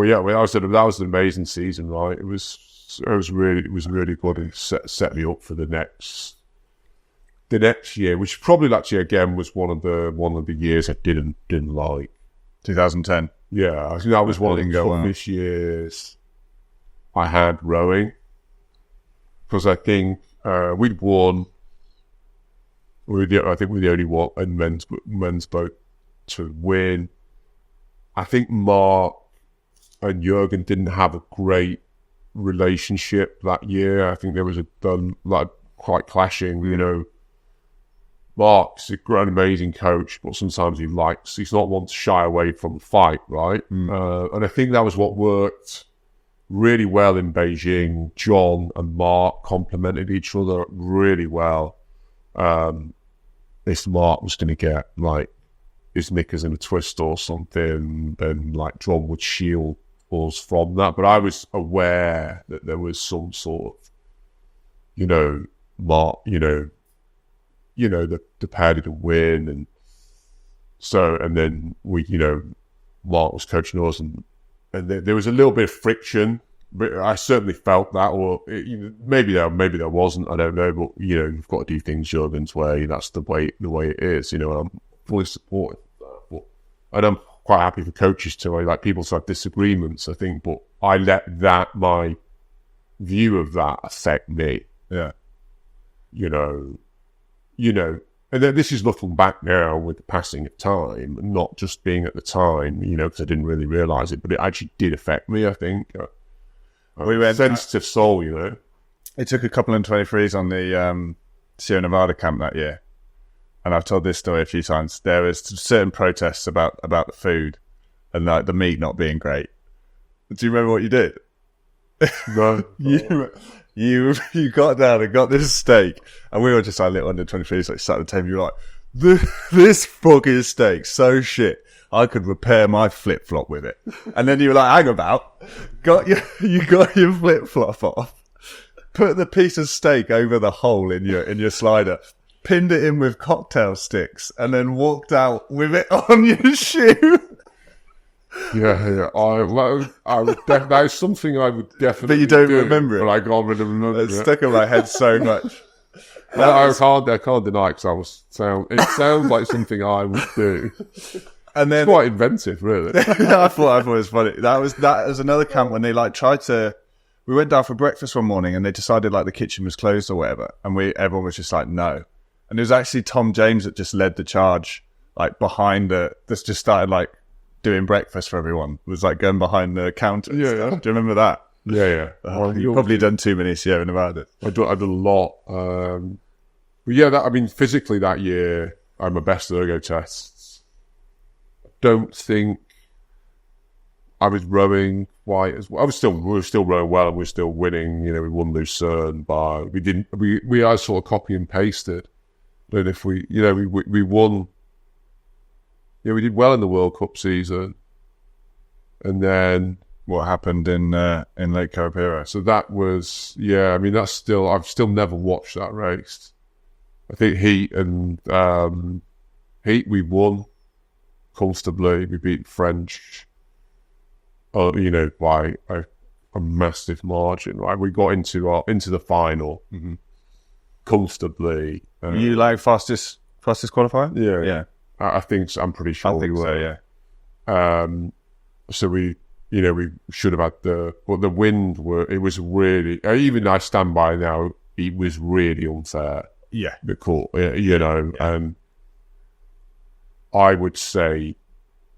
yeah, that was an amazing season, right? It was really good, and set me up for the next year, which probably actually again was one of the years I didn't like. 2010. Yeah, I think that was one of the toughest years I had rowing, because I think we'd won. I think we're the only one in men's boat to win. I think Mark and Jürgen didn't have a great relationship that year. I think there was quite clashing. Mark's an amazing coach, but sometimes he's not one to shy away from a fight, right? And I think that was what worked really well in Beijing. John and Mark complemented each other really well. If Mark was going to get, like, his knickers in a twist or something, then, like, John would shield us from that. But I was aware that there was some sort of, Mark, the pair didn't win, and so, and then we, Mark was coaching us, and there was a little bit of friction. But I certainly felt that, or maybe there wasn't. I don't know, but you've got to do things Jürgen's way. That's the way it is. And I'm fully supportive of that. And I'm quite happy for coaches too. Like, people to have disagreements, I think, but I let my view of that affect me. Yeah. And then this is looking back now with the passing of time, not just being at the time, because I didn't really realise it, but it actually did affect me, I think. We went sensitive soul, It took a couple of 23s on the Sierra Nevada camp that year, and I've told this story a few times. There was certain protests about the food and, like, the meat not being great. Do you remember what you did? No. You got down and got this steak, and we were just like little under 23s, like, sat at the table. You were like, this fucking steak, so shit. I could repair my flip flop with it. And then you were like, hang about, you got your flip flop off, put the piece of steak over the hole in your slider, pinned it in with cocktail sticks, and then walked out with it on your shoe. Yeah. That is something I would definitely. But you don't remember it. But I can't really remember it. It's stuck in my head so much. I can't deny, because it sounds like something I would do. And then, it's quite inventive, really. I thought it was funny. That was another camp when they, like, we went down for breakfast one morning, and they decided, like, the kitchen was closed or whatever, and everyone was just like, no. And it was actually Tom James that just led the charge, like, behind that's just started, like, doing breakfast for everyone. It was like going behind the counter. Yeah. Do you remember that? Yeah. You've probably done too many Sierra Nevada. I did a lot. But yeah, physically that year, I had my best ergo tests. Don't think I was rowing quite as well. We were still rowing well, and we were still winning. We won Lucerne by, we are sort of copy and pasted. But if we won, we did well in the World Cup season. And then what happened in Lake Carapira? So that was, I've still never watched that race. I think Heat and Heat, we won comfortably. We beat French, by a massive margin. Right, we got into the final comfortably. You like fastest qualifier? Yeah. I think so. I'm pretty sure. I think so. Yeah. So we should have had the wind. It was really. Even I stand by now. It was really unfair. Yeah. The court, and I would say,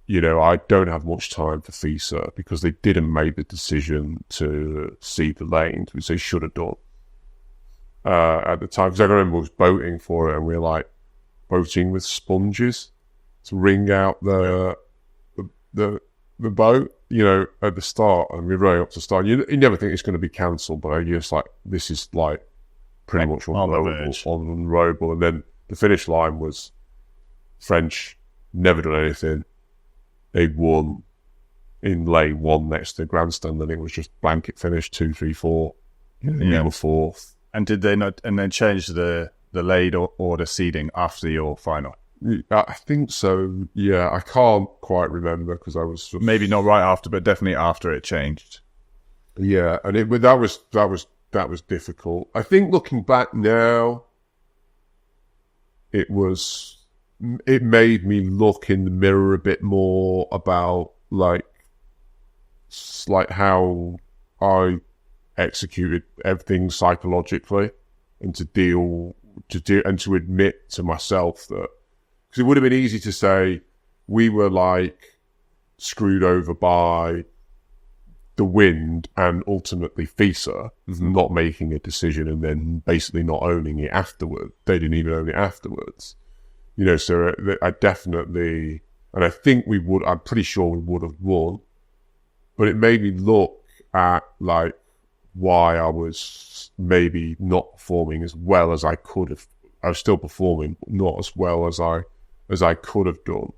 I don't have much time for FISA because they didn't make the decision to seed the lanes, which they should have done at the time. Because I remember I was boating for it, and we were like boating with sponges to wring out the boat, at the start, and we rowing up to start. You never think it's going to be cancelled, but you're just like, this is like pretty much unrowable. And then the finish line was French, never done anything. They won in lane 1 next to the grandstand, and it was just blanket finish 2, 3, 4. We were fourth. And did they not? And then change the laid order seeding after your final? I think so. Yeah, I can't quite remember because I was just... maybe not right after, but definitely after it changed. Yeah, and that was difficult. I think looking back now, it made me look in the mirror a bit more about like how I executed everything psychologically, and to admit to myself that, because it would have been easy to say we were like screwed over by the wind and ultimately FISA not making a decision and then basically not owning it afterward. They didn't even own it afterwards. So I definitely, and I think I'm pretty sure we would have won, but it made me look at like why I was maybe not performing as well as I could have. I was still performing, but not as well as I could have done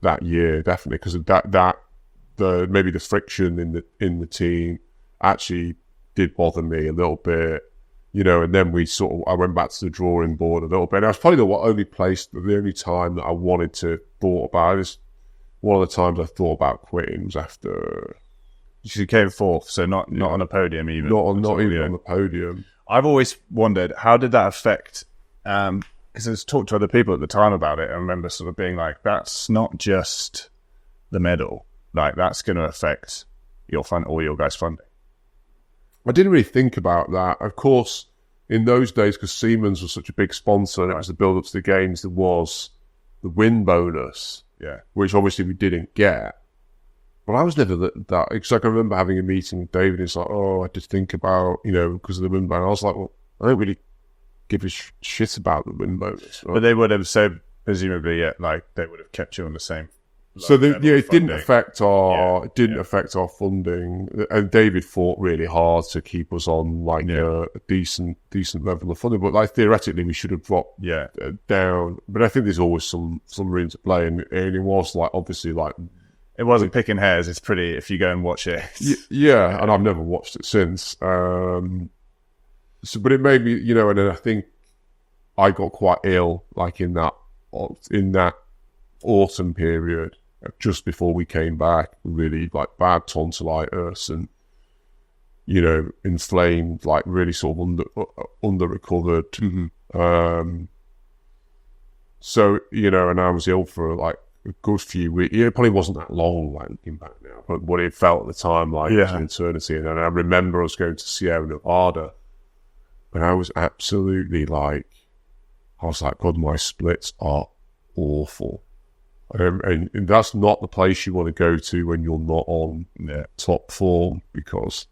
that year, definitely, because of that maybe the friction in the team actually did bother me a little bit. And then I went back to the drawing board a little bit. And that's probably the only time that I wanted to thought about it. One of the times I thought about quitting was after... You came fourth, so not on a podium even. Not even on the podium. I've always wondered, how did that affect... because I was talking to other people at the time about it, and I remember sort of being like, that's not just the medal. Like, that's going to affect your fund, all your guys' funding. I didn't really think about that. Of course, in those days, because Siemens was such a big sponsor, and it was the build-up to the games, there was the win bonus, which obviously we didn't get. But I was never that, because I can remember having a meeting with David, and he's like, I had to think about, because of the win bonus. I was like, well, I don't really give a shit about the win bonus. Right? But they would have said, presumably, like, they would have kept you on the same... So it didn't affect our funding, and David fought really hard to keep us on like a decent level of funding. But like theoretically, we should have dropped down. But I think there's always some room to play, and it was like obviously like it wasn't picking hairs. It's pretty if you go and watch it. And I've never watched it since. But it made me, and then I think I got quite ill like in that autumn period. Just before we came back, really like bad tonsillitis and inflamed, like really sort of under recovered. So and I was ill for like a good few weeks. It probably wasn't that long, like looking back now, but what it felt at the time like was an eternity. And then I remember I was going to Sierra Nevada, and I was absolutely like, God, my splits are awful. And that's not the place you want to go to when you're not on top form, because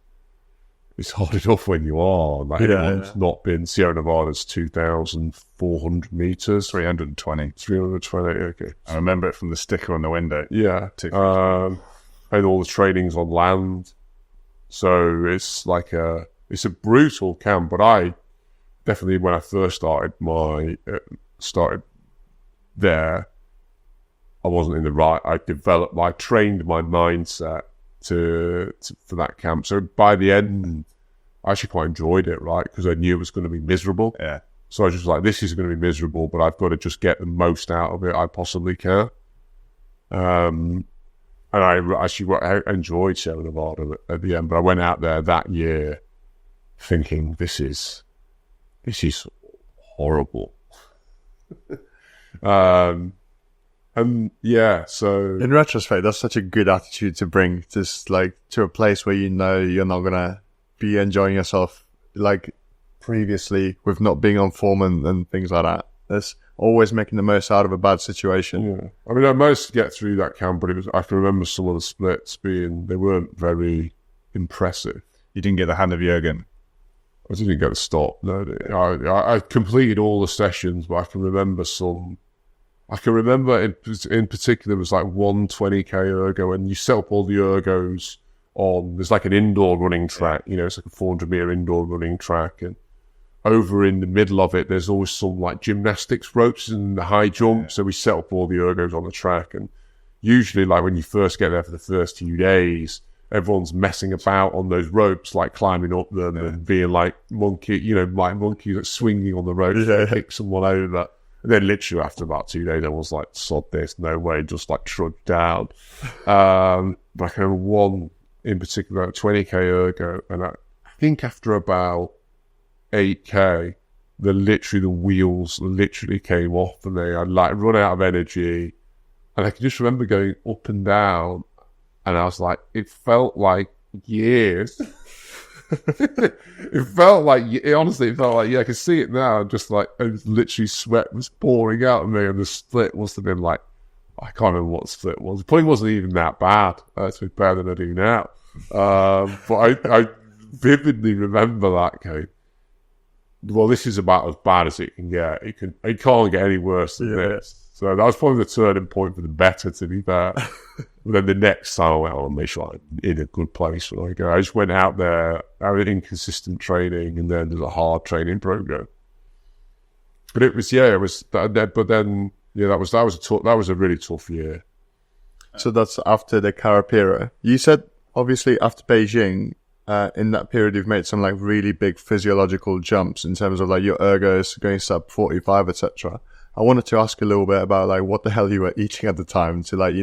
it's hard enough when you are. Like anyone's not been. Sierra Nevada's 2,400 meters, 320. 320. Okay, I remember it from the sticker on the window. Yeah, and all the training's on land, so it's like it's a brutal camp. But I definitely, when I first started there, I wasn't in the right. I trained my mindset for that camp. So by the end, I actually quite enjoyed it, right? Because I knew it was going to be miserable. Yeah. So I was just like, this is going to be miserable, but I've got to just get the most out of it I possibly can. And I enjoyed Sierra Nevada at the end, but I went out there that year thinking, this is horrible. And yeah, so in retrospect, that's such a good attitude to bring, just like to a place where you know you're not gonna be enjoying yourself like previously with not being on form and things like that. That's always making the most out of a bad situation. Yeah, I mean, I managed to get through that camp, but I can remember some of the splits they weren't very impressive. You didn't get the hand of Jürgen. I didn't get to stop. No, I completed all the sessions, but I can remember some. I can remember in particular, it was like 120k ergo, and you set up all the ergos on. There's like an indoor running track, it's like a 400-meter indoor running track, and over in the middle of it, there's always some like gymnastics ropes and the high jump. Yeah. So we set up all the ergos on the track, and usually, like when you first get there for the first few days, everyone's messing about on those ropes, like climbing up them and being like monkey, like monkeys like swinging on the ropes to pick someone over. And then literally after about 2 days, everyone's like, sod this, no way, just like trudged down. But I can remember one in particular, a 20k ergo, and I think after about 8k, the wheels literally came off and I'd like run out of energy. And I can just remember going up and down, and I was like, it felt like years. It felt like, I can see it now. Just like, it was literally sweat was pouring out of me, and the split must have been like, I can't remember what the split was. It probably wasn't even that bad. It's better than I do now. But I vividly remember that going, well, this is about as bad as it can get. It can't get any worse than this. So that was probably the turning point for the better, to be fair. But then the next time I went, I'll make sure I'm in a good place when I go. I just went out there, I had inconsistent training, and then there's a hard training program. But that was a really tough year. So that's after the Carapira. You said, obviously, after Beijing, in that period, you've made some like really big physiological jumps in terms of like your ergos going sub 45, etc. I wanted to ask a little bit about like what the hell you were eating at the time to like,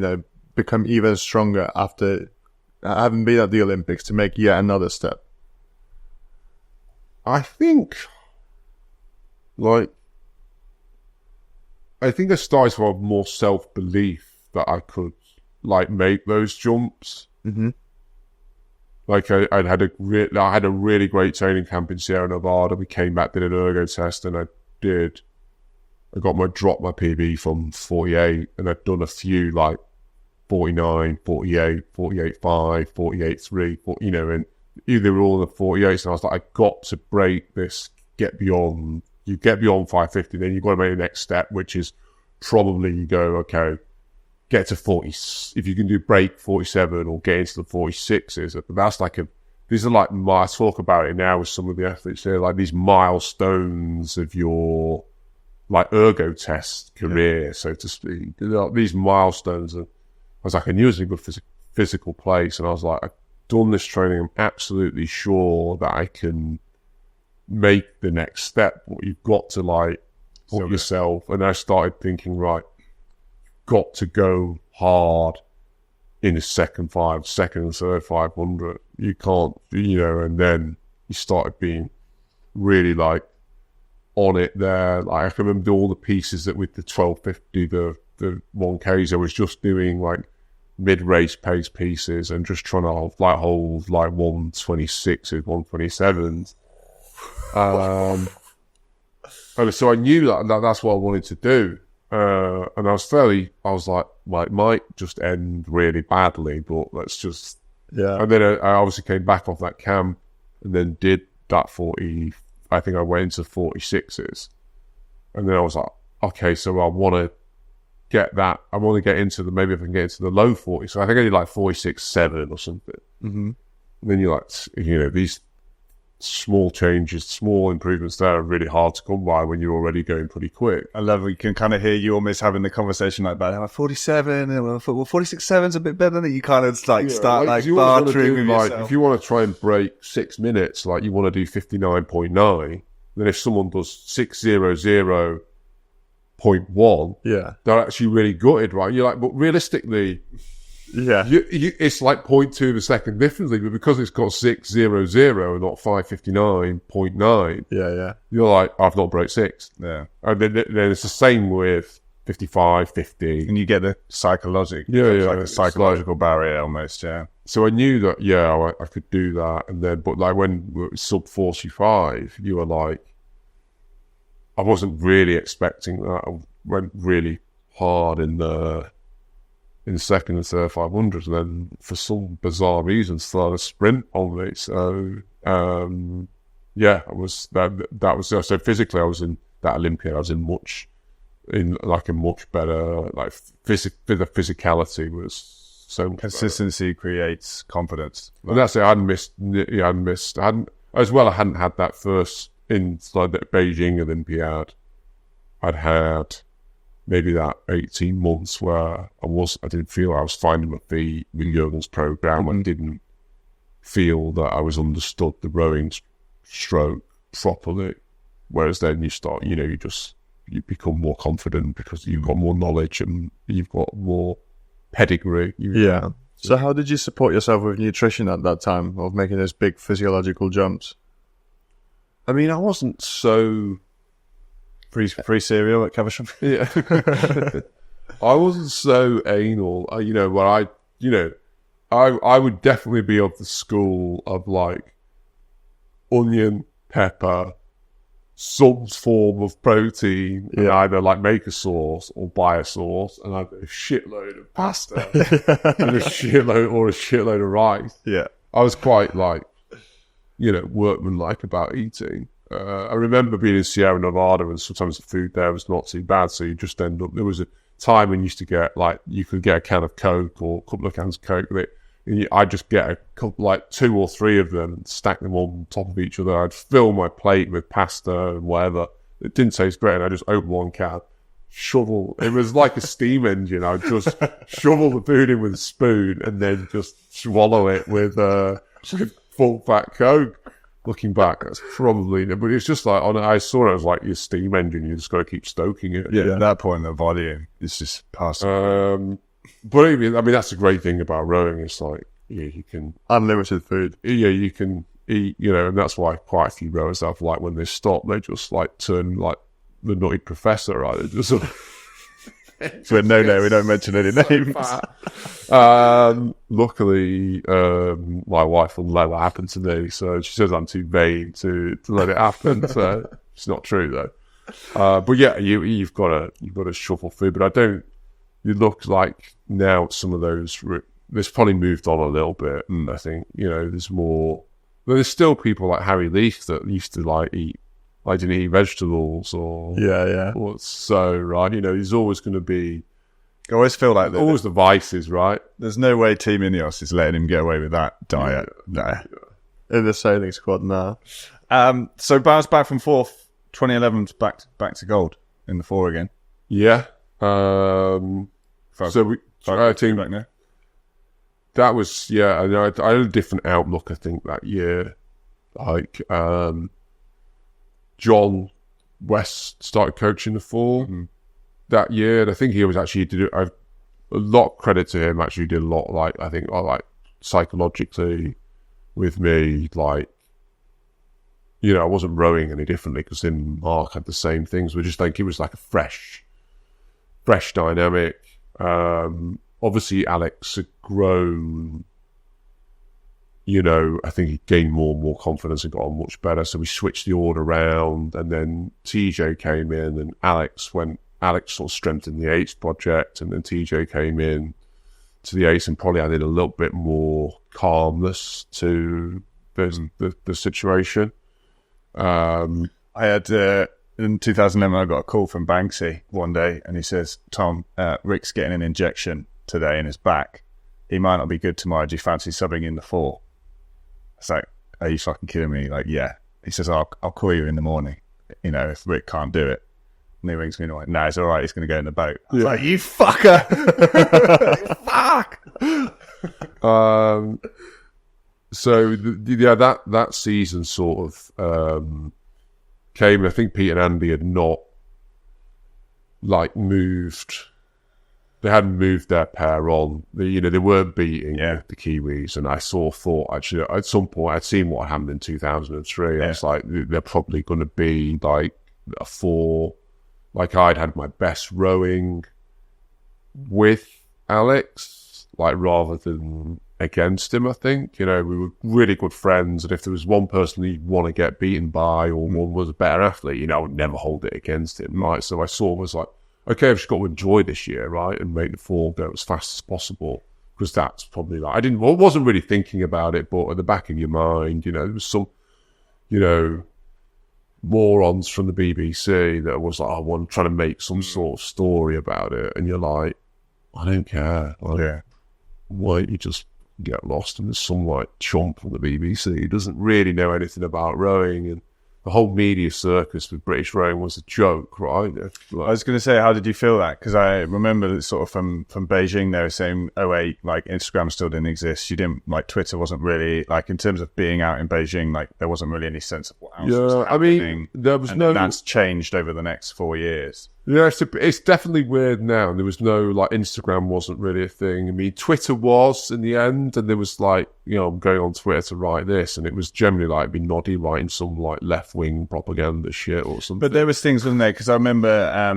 become even stronger after having been at the Olympics to make yet another step. I think I started to have more self-belief that I could like make those jumps. Mm-hmm. Like I had a really great training camp in Sierra Nevada. We came back, did an ergo test, and I dropped my PB from 48, and I'd done a few like 49, 48, 48.5, 48.3, and either were all in the 48s, and I was like, I got to break this, get beyond 550, then you've got to make the next step, which is probably you go, okay, get to 40, if you can do break 47 or get into the 46s, that's like these are like, I talk about it now with some of the athletes here, like these milestones of your like ergo test career, so to speak. These milestones are, I was like, I knew it was in a good physical place, and I was like, I've done this training, I'm absolutely sure that I can make the next step, but you've got to like put yourself, and I started thinking, right, got to go hard in the second and third 500. You can't, and then you started being really like on it there. Like I can remember all the pieces that with the 1250, the 1Ks, I was just doing like mid-race pace pieces and just trying to hold like 126s, 127s. And so I knew that that's what I wanted to do. And I was like, well, it might just end really badly, but let's just, And then I obviously came back off that camp and then did that 40, I think I went into 46s. And then I was like, okay, so I want to get into maybe if I can get into the low 40s. So I think I did like 46.7 or something. Mm-hmm. And then you're like, these small changes, small improvements there are really hard to come by when you're already going pretty quick. I love it. You can kind of hear you almost having the conversation like that. 47, and well, 46.7's a bit better than you kind of like start like bartering with yourself. If you want to try and break 6 minutes, like you want to do 59.9, then if someone does 600.1, they're actually really gutted, right? You're like, but realistically, it's like 0.2 of a second differently, but because it's got 600 and not 559.9, you're like, I've not broke 6. Yeah. And then it's the same with 55, 50. And you get the psychological barrier almost, So I knew that, I could do that. And then, but like when we were sub 45, you were like, I wasn't really expecting that. I went really hard in the second and third 500s, and then for some bizarre reason started a sprint on me. So, I was, that was, so physically I was in that Olympiad, I was in a much better, like the physicality was so much consistency better. Creates confidence. And that's it. I hadn't had that first in like the Beijing Olympiad. I'd had maybe that 18 months where I didn't feel I was finding my feet with Jürgen's program. I didn't feel that I was understood the rowing stroke properly. Whereas then you start, you become more confident because you've got more knowledge and you've got more pedigree. So how did you support yourself with nutrition at that time of making those big physiological jumps? I mean, I wasn't so... Free cereal at Caversham? Yeah. I wasn't so anal. I would definitely be of the school of like onion, pepper, some form of protein, and either like make a sauce or buy a sauce, and I'd have a shitload of pasta and a shitload of rice. Yeah. I was quite like, workmanlike about eating. I remember being in Sierra Nevada and sometimes the food there was not too bad, so you just end up, there was a time when you used to get you could get a can of Coke or a couple of cans of Coke, I'd just get a couple, like 2 or 3 of them and stack them on top of each other. I'd fill my plate with pasta and whatever. It didn't taste great, and I just opened one can, it was like a steam engine. I'd just shovel the food in with a spoon and then just swallow it with full fat Coke. Looking back, that's probably, but it's just like, I saw it as like your steam engine, you just got to keep stoking it. Yeah, at that point, the volume is just passing. But I mean, that's the great thing about rowing. It's like, you can... Unlimited food. Yeah, you can eat, and that's why quite a few rowers have, like, when they stop, they just, like, turn, like, the nutty professor, right? They just sort of... So we don't mention any names. Luckily, my wife will let that happen to me, so she says I'm too vain to let it happen. So it's not true though. But yeah, you've got to shuffle food. But I don't. You look like now some of those. There's probably moved on a little bit. I think there's more. But there's still people like Harry Leach that used to like eat. I didn't eat vegetables or so, right? There's always going to be... I always feel like always the vices, right? There's no way Team Ineos is letting him get away with that diet. No. In the sailing squad now. So bounced back from 4th, 2011 back to gold in the 4 again. Yeah. I think back now. That was, I had a different outlook, I think, that year. Like... John West started coaching the 4 that year, and I think he was actually did a lot of credit to him. Actually, did a lot, like psychologically with me. Like, I wasn't rowing any differently because him and Mark had the same things. We just think it was like a fresh dynamic. Obviously, Alex had grown. I think he gained more and more confidence and got on much better. So we switched the order around, and then TJ came in, and Alex sort of strengthened the Ace project, and then TJ came in to the Ace and probably added a little bit more calmness to the situation. I had in 2011, I got a call from Banksy one day, and he says, "Tom, Rick's getting an injection today in his back. He might not be good tomorrow. Do you fancy subbing in the 4?" It's like, are you fucking kidding me? Like, yeah. He says, I'll call you in the morning, if Rick can't do it. And he rings me and I'm like, no, it's all right. He's going to go in the boat. I was like, you fucker. Fuck. So that season sort of came. I think Pete and Andy had not moved. They hadn't moved their pair on. They weren't beating the Kiwis, and I thought actually at some point I'd seen what happened in 2003. I was like, they're probably going to be like a 4. Like I'd had my best rowing with Alex, rather than against him. I think we were really good friends, and if there was one person you'd want to get beaten by, or one was a better athlete, I would never hold it against him. Right, so I sort of was like, okay, I've just got to enjoy this year, right, and make the 4 go as fast as possible, because that's probably I wasn't really thinking about it, but at the back of your mind, there was some, morons from the BBC that was like, I want trying to make some sort of story about it, and you're like, I don't care. Why don't you just get lost? And there's some chump from the BBC who doesn't really know anything about rowing, and the whole media circus with British rowing was a joke, right? I was going to say, how did you feel that? Because I remember that sort of from Beijing, they were saying, Instagram still didn't exist. You didn't, Twitter wasn't really, in terms of being out in Beijing, there wasn't really any sense of what else was happening. I mean, there was that's changed over the next 4 years. Yeah, it's definitely weird now. There was no, Instagram wasn't really a thing. I mean, Twitter was in the end, and there was I'm going on Twitter to write this, and it was generally be Noddy writing some left-wing propaganda shit or something. But there was things, wasn't there? Because I remember, I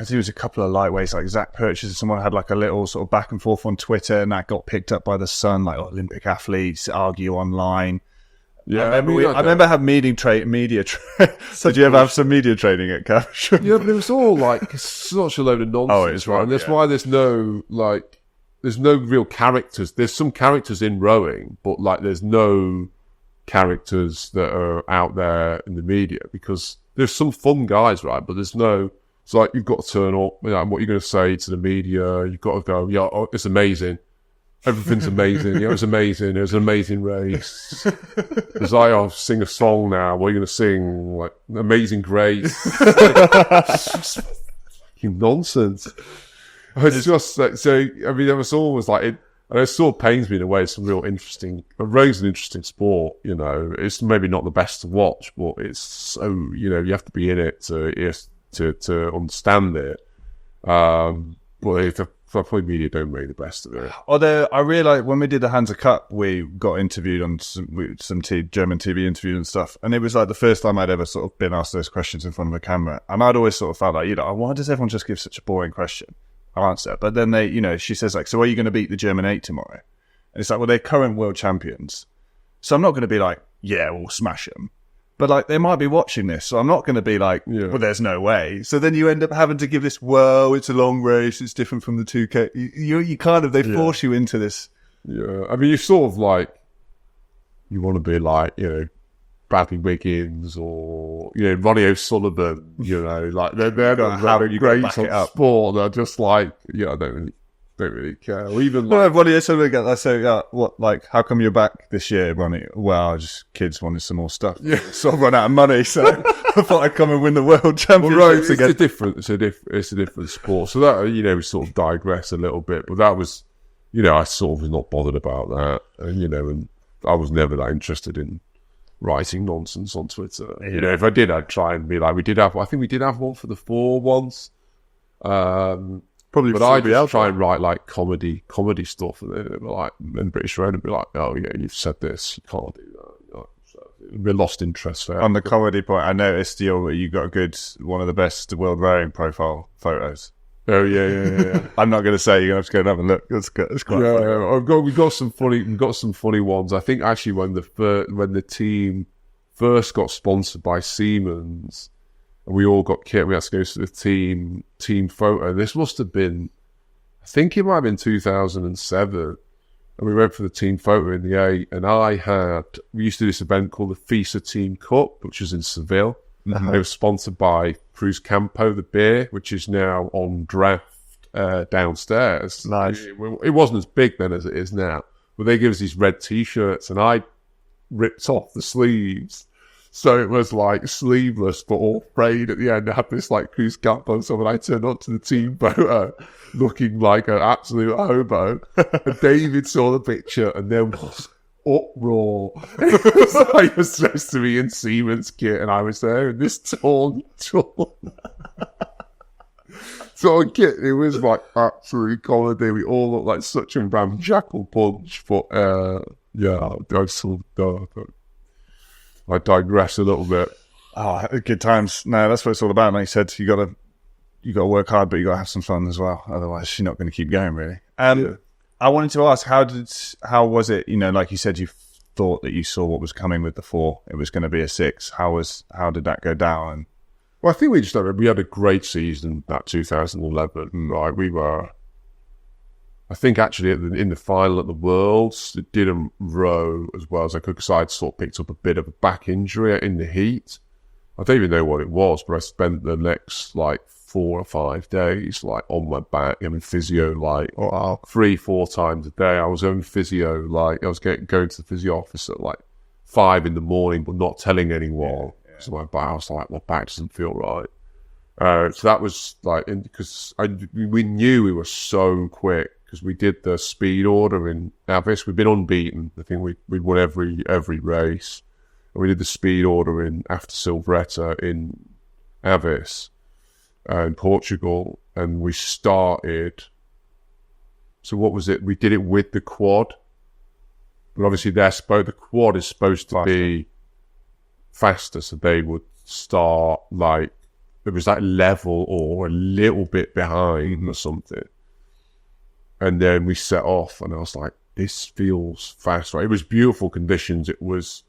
think it was a couple of lightweights, Zach Purchase and someone had a little sort of back and forth on Twitter, and that got picked up by the Sun, Olympic athletes argue online. Yeah, I remember having media training. So did you ever have some media training at Cash? Yeah, but it was all such a load of nonsense. Oh, it's right. And that's why there's no there's no real characters. There's some characters in rowing, but there's no characters that are out there in the media, because there's some fun guys, right? But there's no. It's you've got to turn up. What you're going to say to the media, you've got to go. It's amazing. Everything's amazing. It was amazing. It was an amazing race. It's I'll sing a song now. What are you going to sing? Amazing Grace. Nonsense. It's just so. I mean, it was always it. And it sort of pains me in a way. It's a real interesting. Rowing's an interesting sport. It's maybe not the best to watch, but it's so. You have to be in it to understand it. But if probably media don't make the best of it. Although I realised when we did the Hansa Cup, we got interviewed on some German TV interviews and stuff, and it was the first time I'd ever sort of been asked those questions in front of a camera, and I'd always sort of felt why does everyone just give such a boring question answer? But then they, she says so are you going to beat the German 8 tomorrow? And it's well, they're current world champions, so I'm not going to be yeah, we'll smash them. But they might be watching this, so I'm not going to be well, there's no way. So then you end up having to give this, it's a long race, it's different from the 2K. You kind of, they force you into this. Yeah, I mean, you sort of you want to be Bradley Wiggins or, Ronnie O'Sullivan, they're not great on sport. They're just I don't really care. Or even Ronnie O'Sullivan, I say, how come you're back this year, Ronnie? Well, just kids wanted some more stuff. Yeah. So I run out of money, so I thought I'd come and win the world championships again. It's a different sport. So that, we sort of digress a little bit, but that was, I sort of was not bothered about that. And, and I was never that interested in writing nonsense on Twitter. Yeah. If I did, I'd try and be I think we did have one for the 4 once. Probably, but I just try and write comedy stuff, and then British Rowing would be oh yeah, you've said this, you can't do that. So we lost interest there. On the comedy point, I noticed you got one of the best world rowing profile photos. Oh yeah. I'm not going to say, you're going to have to go and have a look. It's quite funny. We've got some funny ones. I think actually when the team first got sponsored by Siemens, and we all got kit, we had to go to the team photo. This must have been, I think it might have been 2007. And we went for the team photo in the 8. And we used to do this event called the FISA Team Cup, which was in Seville. Mm-hmm. It was sponsored by Cruz Campo, the beer, which is now on draft downstairs. Nice. It wasn't as big then as it is now. But they give us these red T-shirts, and I ripped off the sleeves. So it was sleeveless, but all frayed at the end. I had this Cruz Campo, so when I turned up to the team photo, looking like an absolute hobo, and David saw the picture, and there uproar. It was supposed to be in Siemens kit, and I was there in this torn kit. It was like absolute comedy. We all looked like such a ramshackle bunch, but I digress a little bit. Oh, good times. No, that's what it's all about. Like you said, you got to work hard, but you got to have some fun as well. Otherwise, you're not going to keep going, really. I wanted to ask, how was it? You know, like you said, you thought that you saw what was coming with the 4. It was going to be a 6. How did that go down? Well, I think we had a great season that 2011. Right, we were. I think actually in the final at the Worlds, it didn't row as well as I could because I'd sort of picked up a bit of a back injury in the heat. I don't even know what it was, but I spent the next 4 or 5 days on my back, having physio 3-4 times a day. I was having physio I was going to the physio office at 5 in the morning, but not telling anyone. So my back doesn't feel right. So that was because we knew we were so quick because we did the speed order in Avis. We've been unbeaten. I think we won every race. And we did the speed order after Silveretta in Avis in Portugal, and we started. So what was it? We did it with the quad, but obviously the quad is supposed to be faster, so they would start it was level or a little bit behind or something. And then we set off, and I was like, this feels fast, right? It was beautiful conditions. It was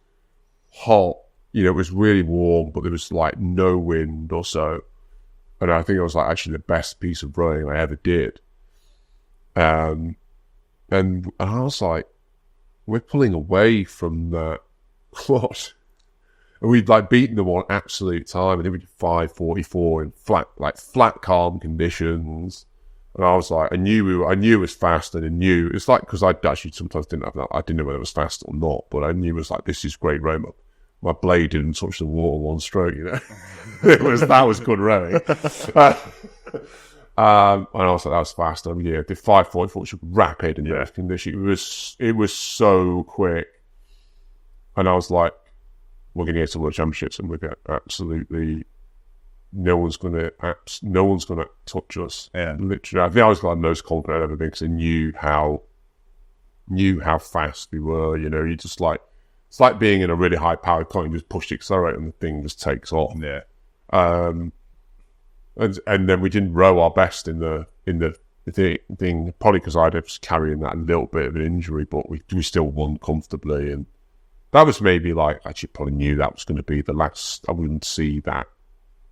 hot, it was really warm, but there was no wind or so. And I think it was actually the best piece of rowing I ever did. And I was like, we're pulling away from that quad. And we'd beaten them on absolute time, and then we did 5:44 in flat calm conditions. And I was like, I knew it was fast, and I knew it's because I actually sometimes didn't have that. I didn't know whether it was fast or not, but I knew it was this is great rowing. My blade didn't touch the water one stroke, that was good rowing. And I was like, that was fast. I did 5:44, which was rapid in those conditions. It was so quick, and I was like, we're going to get to World Championships, and we're going to absolutely. No one's gonna touch us. Yeah, literally. I think I was the most confident I've ever been because I knew how fast we were. You just it's like being in a really high powered car. You just push the accelerator and the thing just takes off. Yeah. And then we didn't row our best in the thing, probably because I was carrying that little bit of an injury, but we still won comfortably, and that was maybe actually probably knew that was going to be the last. I wouldn't see that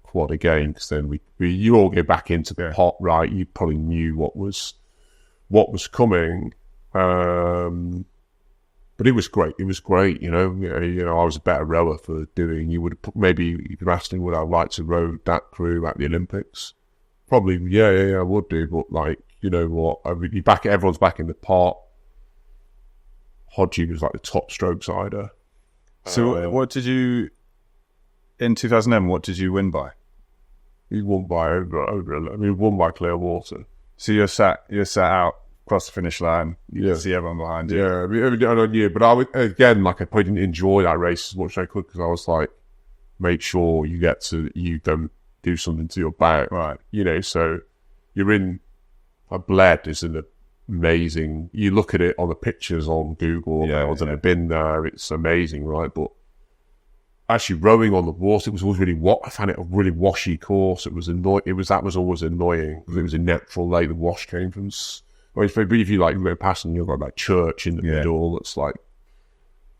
quad again because then you all get back into the pot, right? You probably knew what was coming, but it was great. It was great, I was a better rower for doing. You would maybe if you asked me would I like to row that crew at the Olympics? Probably, yeah, I would do. But what? Everyone's back in the pot. Hodgie was the top stroke sider. So what did you in 2011? What did you win by? We won by we won by clear water. So you're sat out across the finish line. You can see everyone behind you. Yeah, I knew, but I would again I probably didn't enjoy that race as much as I could because I was make sure you don't do something to your back, right? So you're in. I bled is an amazing. You look at it on the pictures on Google. I've been there. It's amazing, right? But actually rowing on the water, it was always really I found it a really washy course. It was annoying. That was always annoying because it was a natural lake. The wash came from. If you go past and you've got church in the middle, it's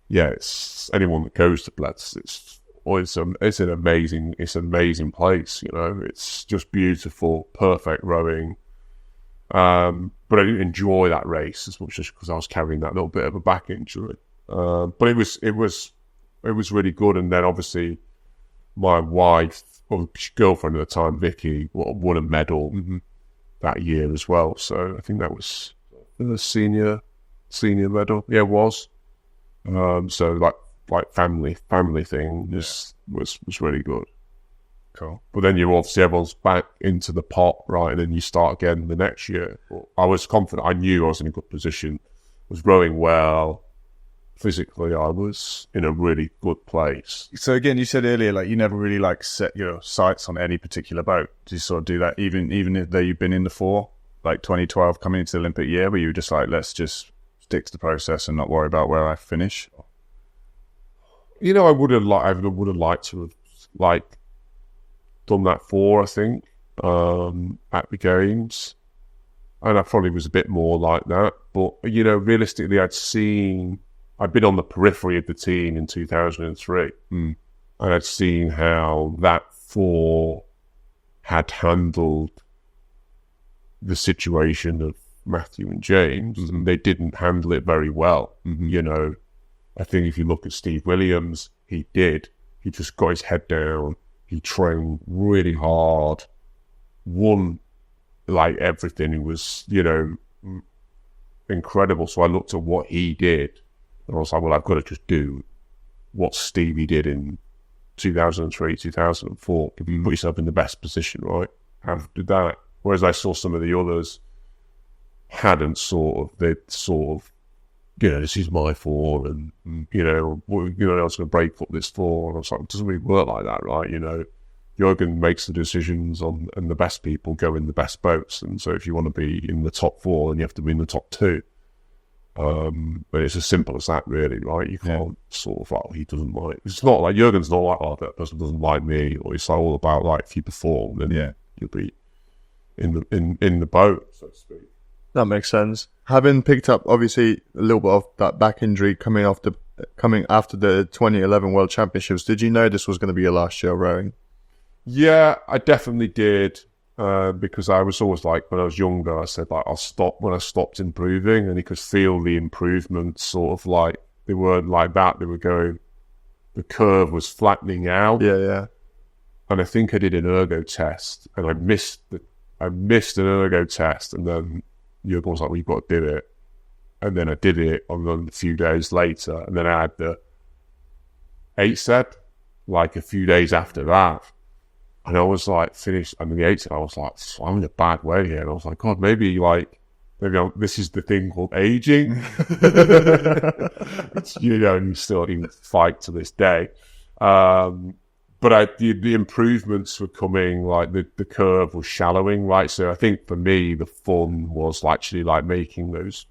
it's anyone that goes to Bleds. It's an amazing place. It's just beautiful, perfect rowing. But I didn't enjoy that race as much just because I was carrying that little bit of a back injury. But it was really good. And then obviously my wife, or girlfriend at the time, Vicky, won a medal that year as well. So I think that was the senior medal. Yeah, it was. So family thing was really good. Cool. But then everyone's back into the pot, right? And then you start again the next year. I was confident. I knew I was in a good position. Was rowing well. physically I was in a really good place. So again, you said earlier, like you never really like set your sights on any particular boat. Do you sort of do that even if though you've been in the 4, like 2012 coming into the Olympic year, where you were just like, let's just stick to the process and not worry about where I finish? You know, I would have liked to have like done that 4, I think, at the games, and I probably was a bit more like that. But you know, realistically, I'd been on the periphery of the team in 2003, and I'd seen how that 4 had handled the situation of Matthew and James, and they didn't handle it very well. You know, I think if you look at Steve Williams, he just got his head down, he trained really hard, won like everything. It was, you know, incredible. So I looked at what he did, and I was like, well, I've got to just do what Stevie did in 2003, 2004. Put yourself in the best position, right? After that. Whereas I saw some of the others they'd sort of, you know, this is my 4, and, you know, I was going to break up this 4. And I was like, it doesn't really work like that, right? You know, Jurgen makes the decisions and the best people go in the best boats. And so if you want to be in the top 4, then you have to be in the top 2. But it's as simple as that, really, right? You can't sort of like, he doesn't like, it's not like, Jurgen's not like, oh, that person doesn't like me, or it's like all about like, if you perform, then you'll be in the boat, so to speak. That makes sense. Having picked up obviously a little bit of that back injury coming after the 2011 World Championships, did you know this was going to be your last year rowing? Yeah, I definitely did, because I was always like, when I was younger, I said like, I'll stop when I stopped improving, and you could feel the improvements sort of like, they weren't like that, they were going, the curve was flattening out. Yeah. And I think I did an ergo test, and I missed an ergo test, and then Jurgen was like, well, you've got to do it. And then I did it a few days later, and then I had the 8 set, like a few days after that. And I was like, finished, and the 8 set, I was like, I'm in a bad way here. And I was like, God, maybe this is the thing called aging. It's, you know, you still even fight to this day. But the improvements were coming, like the curve was shallowing, right? So I think for me, the fun was actually like making those,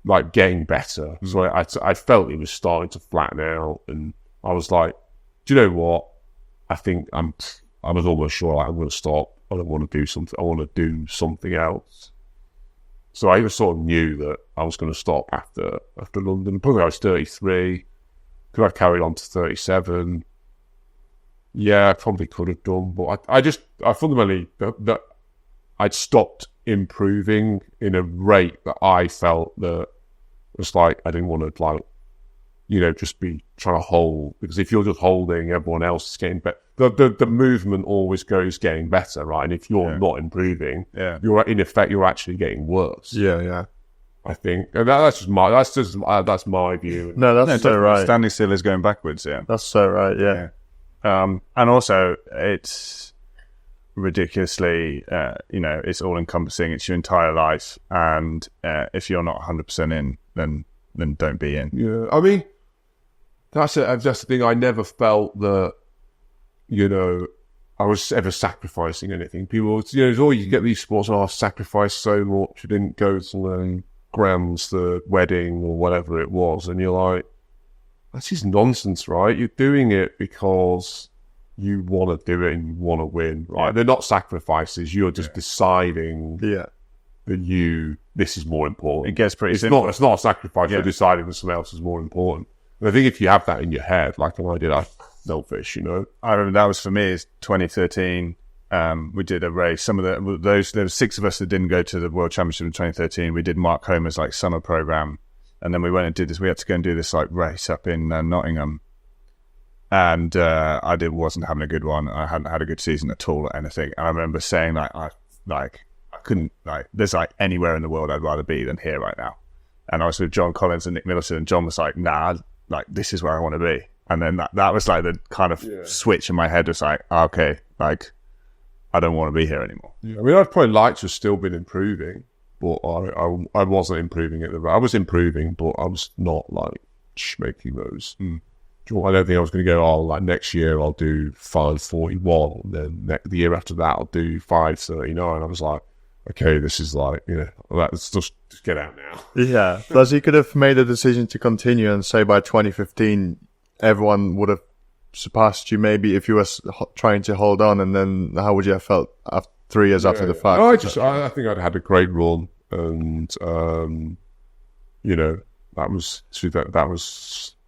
like getting better. So I felt it was starting to flatten out, and I was like, do you know what? I think I was almost sure like, I'm going to stop. I don't want to do something. I want to do something else. So I sort of knew that I was going to stop after London. Probably I was 33. Could I carried on to 37? Yeah, I probably could have done, but I fundamentally, that I'd stopped improving in a rate that I felt that was like, I didn't want to, like, you know, just be trying to hold, because if you're just holding, everyone else is getting better. The movement always goes getting better, right? And if you're not improving, you're in effect, you're actually getting worse. Yeah. I think, and that's my view. No, that's so right. Standing still is going backwards. Yeah, that's so right. Yeah. And also, it's ridiculously, you know, it's all encompassing. It's your entire life, and if you're not 100% in, then don't be in. Yeah, I mean, that's the thing. I never felt that, you know, I was ever sacrificing anything. People, you know, you get these sports, I sacrificed so much. I didn't go to the Grams, the wedding, or whatever it was, and you're like, that's just nonsense, right? You're doing it because you want to do it and you want to win, right? They're not sacrifices. You're just deciding that this is more important. It gets pretty simple. It's not a sacrifice. You're deciding that something else is more important. And I think if you have that in your head, like I did, no fish, you know. I remember that was for me. Is 2013. We did a race. Some of those, there were 6 of us that didn't go to the World Championship in 2013. We did Mark Homer's like summer program. And then we went and did this. We had to go and do this like race up in Nottingham, and I wasn't having a good one. I hadn't had a good season at all or anything. And I remember saying I couldn't, like, there's like anywhere in the world I'd rather be than here right now. And I was with John Collins and Nick Middleton, and John was like, nah, like this is where I want to be. And then that was like the kind of switch in my head. Was like, okay, like I don't want to be here anymore. Yeah, I mean, I'd probably like to have still been improving. But I wasn't improving at the rate. I was improving, but I was not like matchmaking those. I don't think I was going to go, like next year I'll do 5:41, and then the year after that I'll do 5:39. I was like, okay, this is like, let's just get out now. Yeah. Plus, you could have made a decision to continue and say by 2015, everyone would have surpassed you maybe if you were trying to hold on, and then how would you have felt after 3 years after the fact? I think I'd had a great run, and,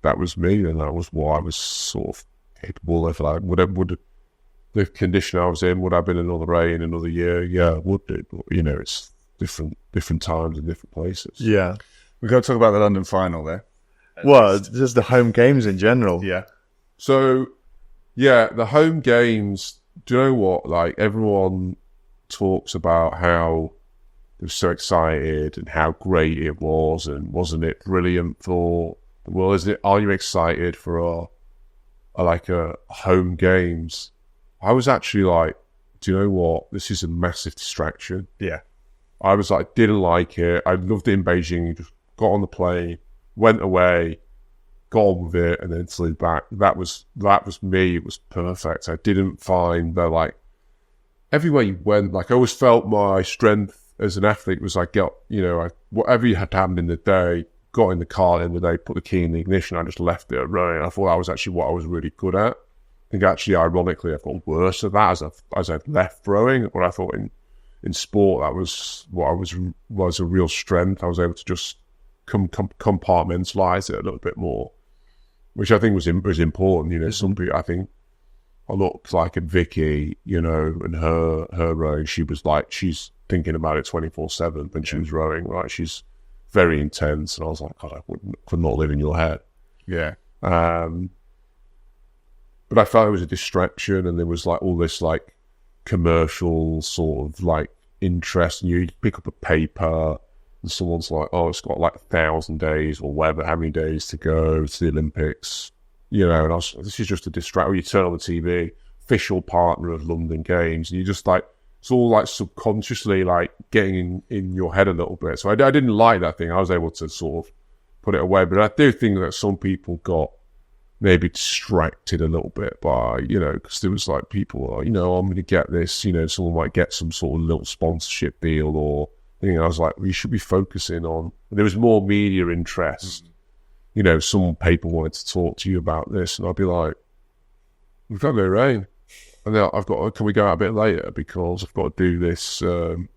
that was me, and that was what I was sort of capable of. Like, would the condition I was in, would I have been another A in another year? Yeah, it would do. But, it's different times and different places. Yeah. We've got to talk about the London final there. Well, just the home games in general. Yeah. So, yeah, the home games, do you know what? Like, everyone talks about how they were so excited and how great it was, and wasn't it brilliant for the world? Are you excited for a home games? I was actually like, do you know what? This is a massive distraction. Yeah. I was like, didn't like it. I loved it in Beijing. Just got on the plane, went away, got on with it, and then flew back. That was me. It was perfect. I didn't find that, like, everywhere you went, like, I always felt my strength as an athlete was like, whatever you had happened in the day, got in the car in the day, put the key in the ignition, I just left it running. I thought that was actually what I was really good at. I think actually, ironically, I've got worse at that as I've left rowing. What I thought in sport, that was what was a real strength. I was able to just compartmentalize it a little bit more, which I think was important. Some people, I think, I looked like at Vicky, and her rowing. She was like, she's thinking about it 24/7 when she was rowing. Right, she's very intense, and I was like, God, could not live in your head. Yeah. But I felt it was a distraction, and there was like all this like commercial sort of like interest, and you pick up a paper and someone's like, oh, it's got like 1,000 days or whatever, how many days to go to the Olympics, and this is just a distraction. You turn on the TV, official partner of London Games, and you just like, it's all like subconsciously like getting in your head a little bit. So I didn't like that thing. I was able to sort of put it away, but I do think that some people got maybe distracted a little bit by, because there was like people, I'm going to get this, someone might get some sort of little sponsorship deal or thing. I was like, we should be focusing on, there was more media interest. Some people wanted to talk to you about this, and I'd be like, we've got no rain. And then can we go out a bit later because I've got to do this interview.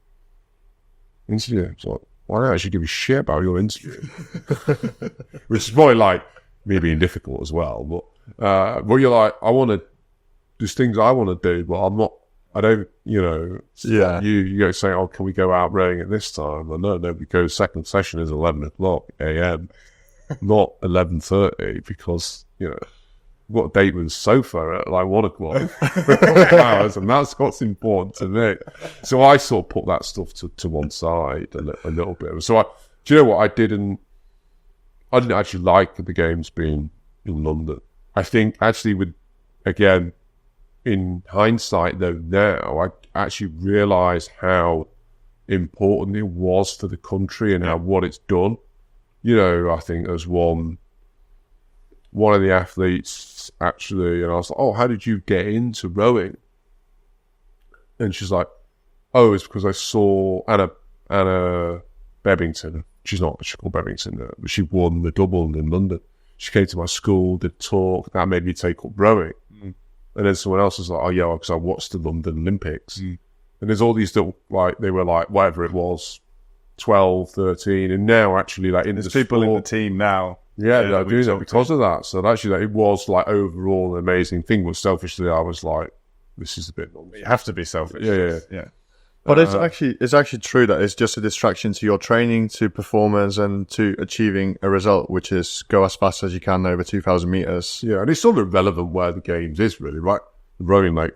It's like, why don't I actually give a shit about your interview? Which is probably like, me being difficult as well, but you're like, there's things I want to do, but I don't, yeah. You go saying, oh, can we go out rowing at this time? Well, no, because second session is 11 o'clock a.m., not 11:30, because, I've got a date with the sofa at like 1 o'clock for hours, and that's what's important to me. So I sort of put that stuff to one side a little bit. So do you know what? I didn't actually like the games being in London. I think actually in hindsight though now, I actually realise how important it was for the country and what it's done. I think there's one of the athletes actually, and I was like, oh, how did you get into rowing? And she's like, oh, it's because I saw Anna Bebbington. She's called Bebbington, but she won the double in London. She came to my school, did talk, that made me take up rowing. And then someone else was like, oh yeah, because I watched the London Olympics. And there's all these little, like, they were like, whatever it was, 12, 13, and now actually like there's people in the team now. Yeah, that do that because of that. So actually, it was like overall an amazing thing. But selfishly, I was like, this is a bit nonsense. You have to be selfish. Yeah. But it's actually true that it's just a distraction to your training, to performance, and to achieving a result, which is go as fast as you can over 2,000 meters. Yeah, and it's sort of relevant where the games is really, right? The rowing lake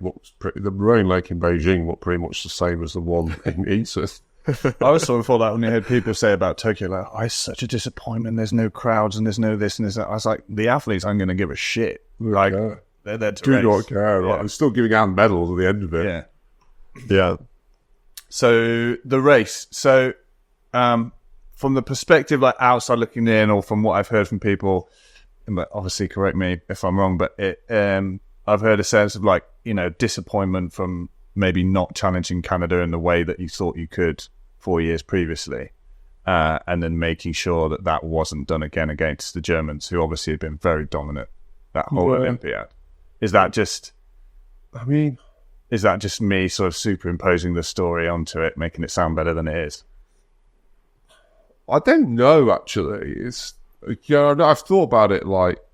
in Beijing was pretty much the same as the one in East. I always sort of thought that when you heard people say about Tokyo, like, oh, it's such a disappointment. There's no crowds and there's no this and this. I was like, the athletes aren't going to give a shit. Like, they're there to do race. not care. Right? I'm still giving out medals at the end of it. Yeah. So the race. So from the perspective, like outside looking in, or from what I've heard from people, but obviously correct me if I'm wrong, but I've heard a sense of like, disappointment from maybe not challenging Canada in the way that you thought you could 4 years previously, and then making sure that wasn't done again against the Germans, who obviously had been very dominant that whole Olympiad. Is that just me sort of superimposing the story onto it, making it sound better than it is? I don't know, actually. I've thought about it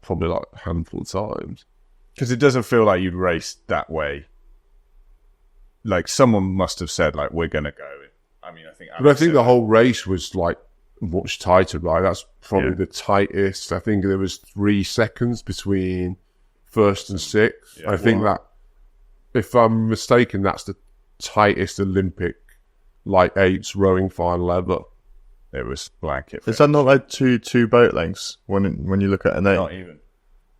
probably a handful of times. Because it doesn't feel like you'd raced that way. Like, someone must have said, like, we're going to go. I think the whole race was, much tighter, right? That's probably the tightest. I think there was 3 seconds between first and sixth. Yeah, I think that, if I'm mistaken, that's the tightest Olympic, eights rowing final ever. It was blanket. Is that not like two boat lengths when you look at an eight? Not even.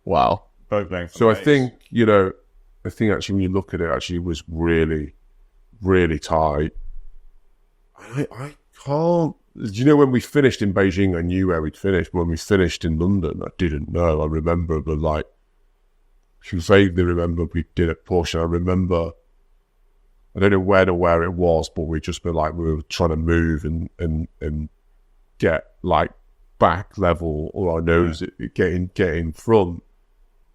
Wow. Boat length. So I think, actually when you look at it, actually it was really, really tight. I can't... Do you know when we finished in Beijing, I knew where we'd finished. When we finished in London, I didn't know. I remember I vaguely remember we did a portion. I remember, I don't know when or where it was, but we just been we were trying to move and get back level, or our nose get in front.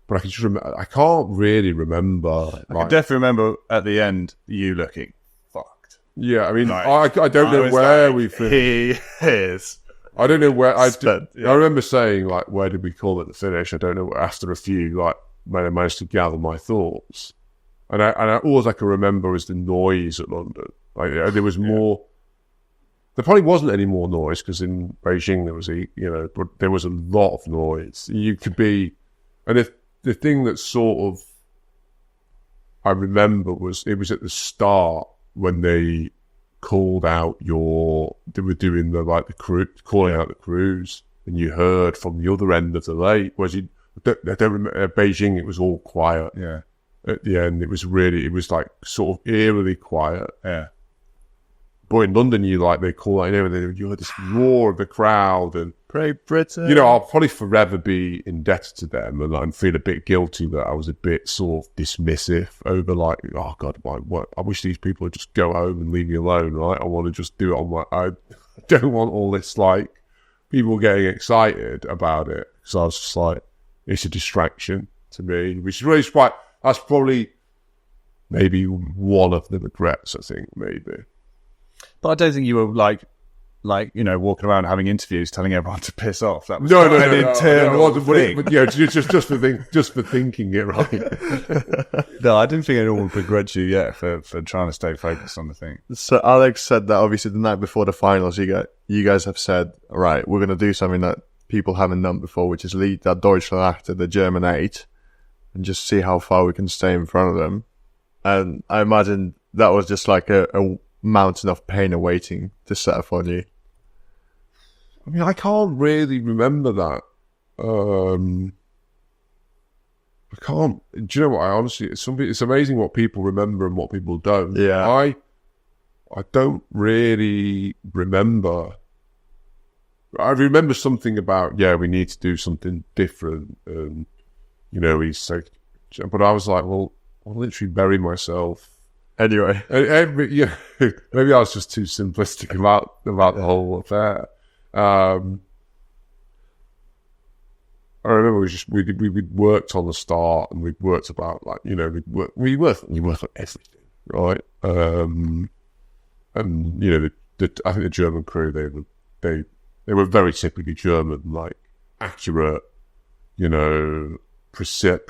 But I can just remember, I can't really remember. I can definitely remember at the end you looking fucked. Yeah, I mean, I don't know where we finished. He is. I don't know where I remember saying where did we call it the finish? I don't know. After a few when I managed to gather my thoughts, and all I can remember is the noise at London. There was more. There probably wasn't any more noise because in Beijing there was but there was a lot of noise. You could be, and if the thing that sort of I remember was it was at the start when they called out they were doing the crew, calling out the crews, and you heard from the other end of the lake. I don't remember, at Beijing it was all quiet. Yeah. At the end it was sort of eerily quiet. Yeah. But in London, they call out, you heard this roar of the crowd, and Great Britain. I'll probably forever be indebted to them, and feel a bit guilty that I was a bit sort of dismissive over oh God, I wish these people would just go home and leave me alone, right? I want to just do it on my own. I don't want all this people getting excited about it, because I was just it's a distraction to me, which is really that's probably maybe one of the regrets, I think, maybe. But I don't think you were walking around having interviews telling everyone to piss off. That was no, an internal thing. But just for thinking it, right? No, I didn't think anyone would begrudge you yet for trying to stay focused on the thing. So Alex said that obviously the night before the finals, you guys have said, right, we're going to do something that people haven't done before, which is lead that Deutschland, the German 8, and just see how far we can stay in front of them. And I imagine that was just a mountain of pain awaiting to set up on you. I mean, I can't really remember that. I can't. Do you know what? I honestly, it's amazing what people remember and what people don't. Yeah. I don't really remember. I remember something about, we need to do something different. And, he's so, but I was well, I'll literally bury myself. Anyway. Maybe I was just too simplistic about the whole affair. I remember we worked on the start, and we worked about we worked on everything, right? And I think the German crew they were very typically German, accurate, precise,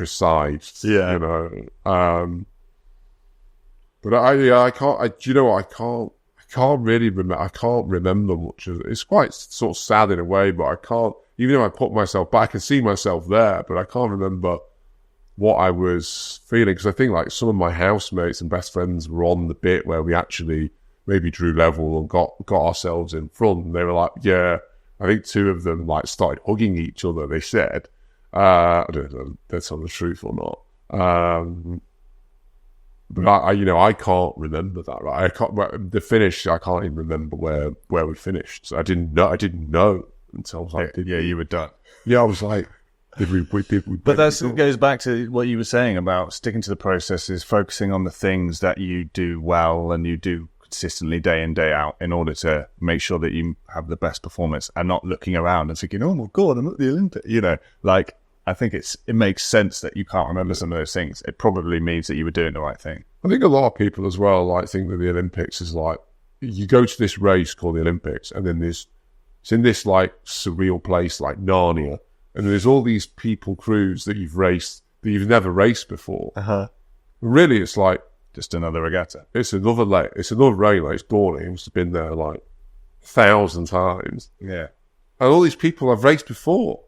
But I can't. Do you know what? I can't really remember. I can't remember much of it. It's quite sort of sad in a way, but I can't. Even though I put myself back, I can see myself there, but I can't remember what I was feeling, because I think some of my housemates and best friends were on the bit where we actually maybe drew level and got ourselves in front. And they were I think 2 of them started hugging each other. They said, I don't know if that's on the truth or not. But I can't remember that. Right, the finish. I can't even remember where we finished. So I didn't know until I was like, you were done. Yeah, I was like, did we? But that goes back to what you were saying about sticking to the processes, focusing on the things that you do well and you do consistently day in, day out in order to make sure that you have the best performance, and not looking around and thinking, oh my God, I'm at the Olympics. Like, I think it makes sense that you can't remember some of those things. It probably means that you were doing the right thing. I think a lot of people as well think that the Olympics is like, you go to this race called the Olympics, and then it's in this like surreal place like Narnia, and there's all these people, crews that you've never raced before. Really, it's like just another regatta. It's another race. It's dawning. It's been there like 1,000 times. Yeah, and all these people have raced before.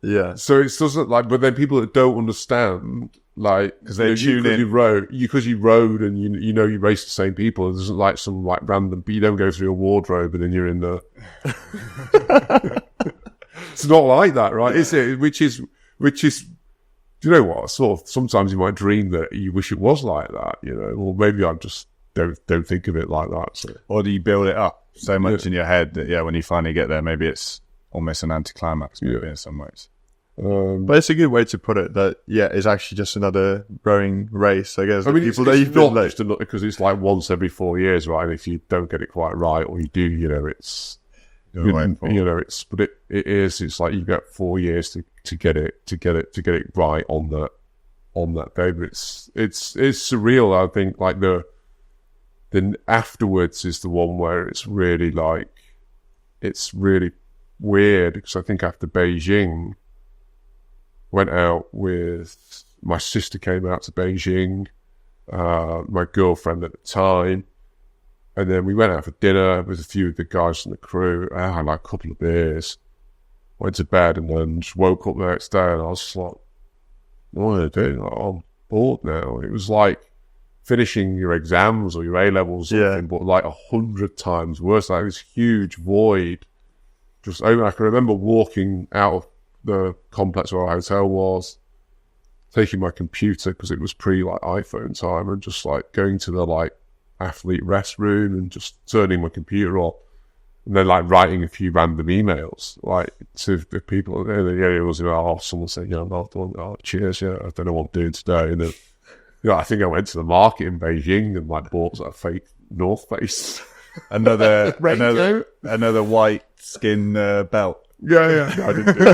Yeah. So it doesn't like, but then people that don't understand, like, because they tune in, because you rode and you race the same people. It doesn't like some like random. You don't go through a wardrobe and then you're in the. It's not like that, right? Is it? Which is. Do you know what? Sort of. Sometimes you might dream that you wish it was like that. Or maybe I just don't think of it like that. So. Or do you build it up so much in your head that when you finally get there, maybe it's almost an anticlimax, maybe in some ways. But it's a good way to put it. That it's actually just another rowing race. I guess. I mean, people it's not just because it's like once every 4 years, right? And if you don't get it quite right, or you do, it's but it is. It's like you get 4 years to get it right on that day. But it's surreal. I think like then afterwards is the one where it's really weird, because I think after Beijing, went out with my sister, came out to Beijing, my girlfriend at the time, and then we went out for dinner with a few of the guys from the crew. I had like a couple of beers, went to bed, and then just woke up the next day, and I was just like, what am I doing? Like, I'm bored now. It was like finishing your exams or your A-levels, but like 100 times worse. Like this huge void. I can remember walking out of the complex where our hotel was, taking my computer, because it was pre iPhone time, and just like going to the athlete rest room and just turning my computer off, and then writing a few random emails to the people. It was someone saying, I'm not doing. Cheers, I don't know what I'm doing today. And then I think I went to the market in Beijing and bought a fake North Face. another white skin belt. Yeah, I didn't do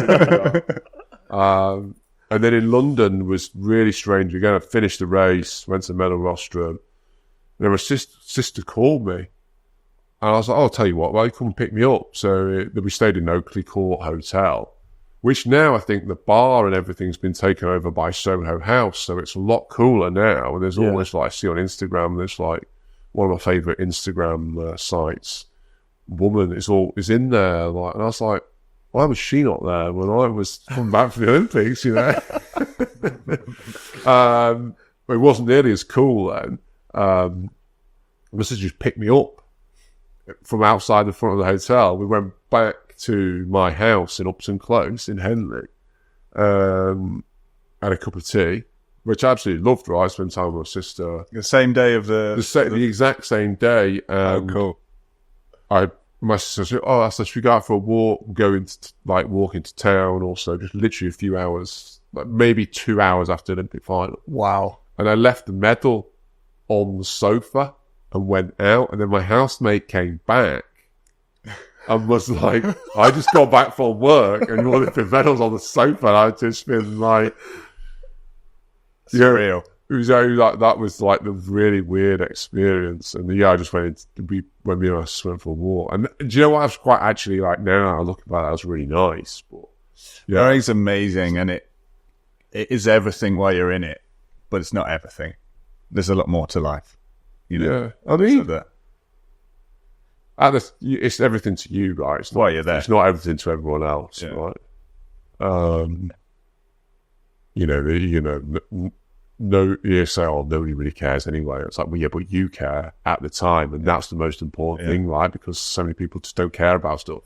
it. And then in London was really strange. Again, I finished the race, went to the medal rostrum, and then my sister called me, and I was like, I'll tell you what, you come pick me up. So we stayed in Oakley Court Hotel, which now I think the bar and everything's been taken over by Soho House, so it's a lot cooler now. And there's almost I see on Instagram, there's one of my favourite Instagram sites, woman is in there, and I was like, why was she not there when I was coming back from the Olympics, It wasn't nearly as cool then. Must have just picked me up from outside the front of the hotel. We went back to my house in Upton Close in Henley, had a cup of tea, which I absolutely loved. Right, I spent time with my sister. The same day of the exact same day. Cool. My sister said, I said, should we go out for a walk, walk into town also, just literally a few hours, maybe 2 hours after the Olympic final. Wow. And I left the medal on the sofa and went out, and then my housemate came back and was like, I just got back from work and all the medals on the sofa, and I'd just been like, surreal. It was that was the really weird experience. And I just went when me and I went for a walk. And do you know what? I was quite actually now I look about that, was really nice. But rowing's amazing, and it is everything while you're in it, but it's not everything. There's a lot more to life. Yeah, I mean, it's everything to you, right? It's while you're there. It's not everything to everyone else, right? No, you say, nobody really cares anyway. It's like, but you care at the time, and that's the most important thing, right? Because so many people just don't care about stuff.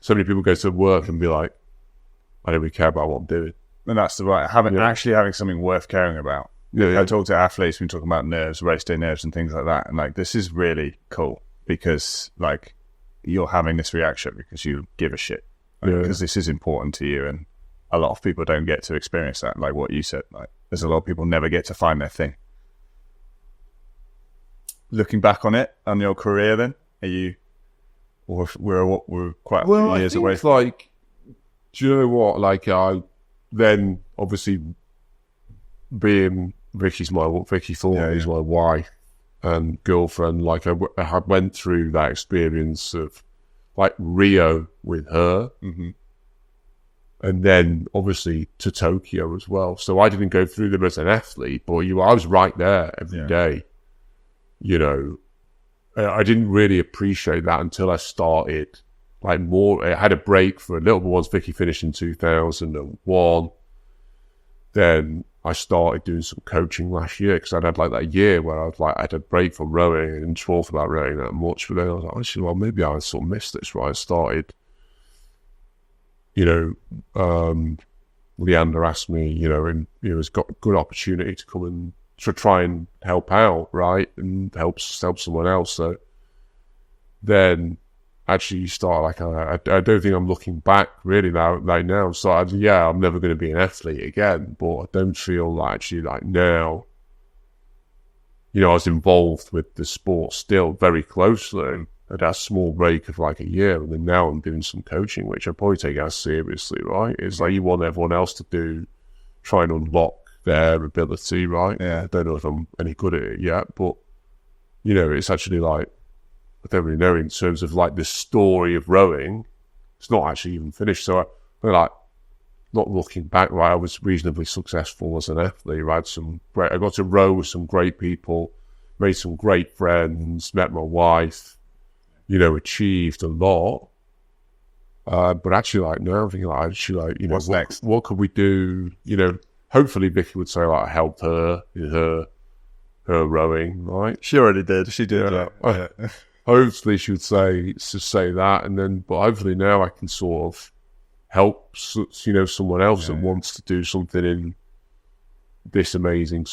So many people go to work and be like, I don't really care about what I'm doing. And that's the right. Having something worth caring about Yeah, I talk to athletes, we talk about nerves, race day nerves and things like that. And like, this is really cool because like you're having this reaction because you give a shit. Because this is important to you. And a lot of people don't get to experience that. Like what you said, like there's a lot of people never get to find their thing. Looking back on it, on your career then, are you, or we're quite a few years away from like, do you know what? Like, I then obviously being Vicky Thornton is my wife and girlfriend. Like, I went through that experience of like Rio with her, and then obviously to Tokyo as well. So I didn't go through them as an athlete, but I was right there every day. You know, I didn't really appreciate that until I started. Like more, I had a break for a little bit once Vicky finished in 2001. Then I started doing some coaching last year because I'd had like that year where I had a break from rowing and didn't talk about rowing that much. But then I was like, actually, well, maybe I sort of missed this, right? I started, Leander asked me, and has got a good opportunity to come and to try and help out, right? And help someone else. So then actually you start like, I don't think I'm looking back really now. So I'm never going to be an athlete again, but I don't feel like actually like now, I was involved with the sport still very closely. I had a small break of like a year, and then now I'm doing some coaching, which I probably take as seriously, right? It's like you want everyone else to try and unlock their ability, right? Yeah. I don't know if I'm any good at it yet, but, it's actually like, I don't really know in terms of like the story of rowing. It's not actually even finished. So I like not looking back, right? I was reasonably successful as an athlete, right? I got to row with some great people, made some great friends, met my wife, achieved a lot. But actually, like now I'm thinking, like, actually, like, what's next? What could we do? Hopefully Vicky would say like I helped her in her rowing, right? She already did. She did. Yeah. Hopefully she would say that, and then, but hopefully now I can sort of help, someone else that wants to do something in this amazing,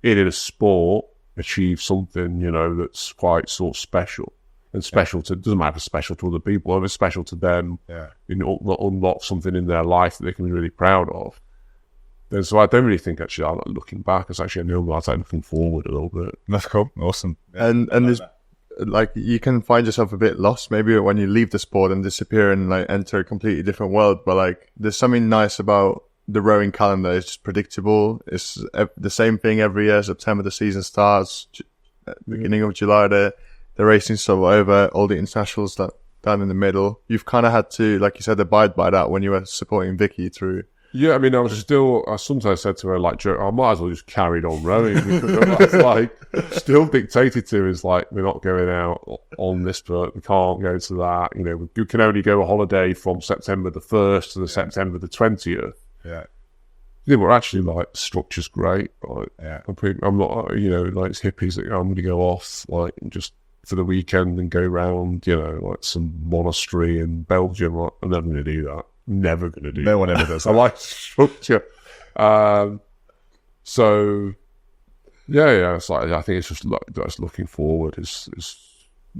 in a sport, achieve something, that's quite sort of special. And special to, doesn't matter if it's special to other people, if it's special to them, unlock something in their life that they can be really proud of. Then, so I don't really think actually I'm like looking back, it's actually I know I'm like looking forward a little bit. That's cool. Awesome. Yeah. And there's like, you can find yourself a bit lost maybe when you leave the sport and disappear and like enter a completely different world. But like, there's something nice about the rowing calendar. It's just predictable. It's the same thing every year. September, the season starts. Beginning of July, the racing's sort of over. All the internationals down in the middle. You've kind of had to, like you said, abide by that when you were supporting Vicky through. Yeah, I mean, I sometimes said to her, like, I might as well just carried on rowing because I was like, still dictated to is like, we're not going out on this, but we can't go to that. We can only go a holiday from September the 1st to the September the 20th. Yeah. But actually, like, the structure's great. Like, I'm not, like, it's hippies that I'm going to go off, like, just for the weekend and go round, like some monastery in Belgium. Like, I'm never going to do that. Never going to do No one ever does that. I like structure. So, it's like, I think it's just looking forward is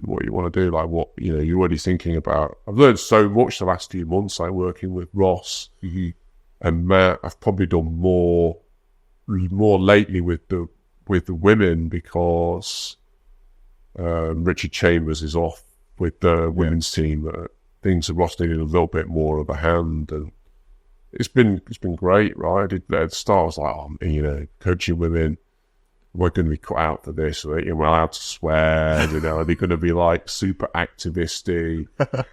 what you want to do. Like what, you're already thinking about. I've learned so much the last few months, like working with Ross and Matt. I've probably done more lately with the women because Richard Chambers is off with the women's team. Things that Ross needed a little bit more of a hand, and it's been great, right? At the start, I was like, coaching women, we're going to be cut out for this. We're allowed to swear, are they going to be like super activisty,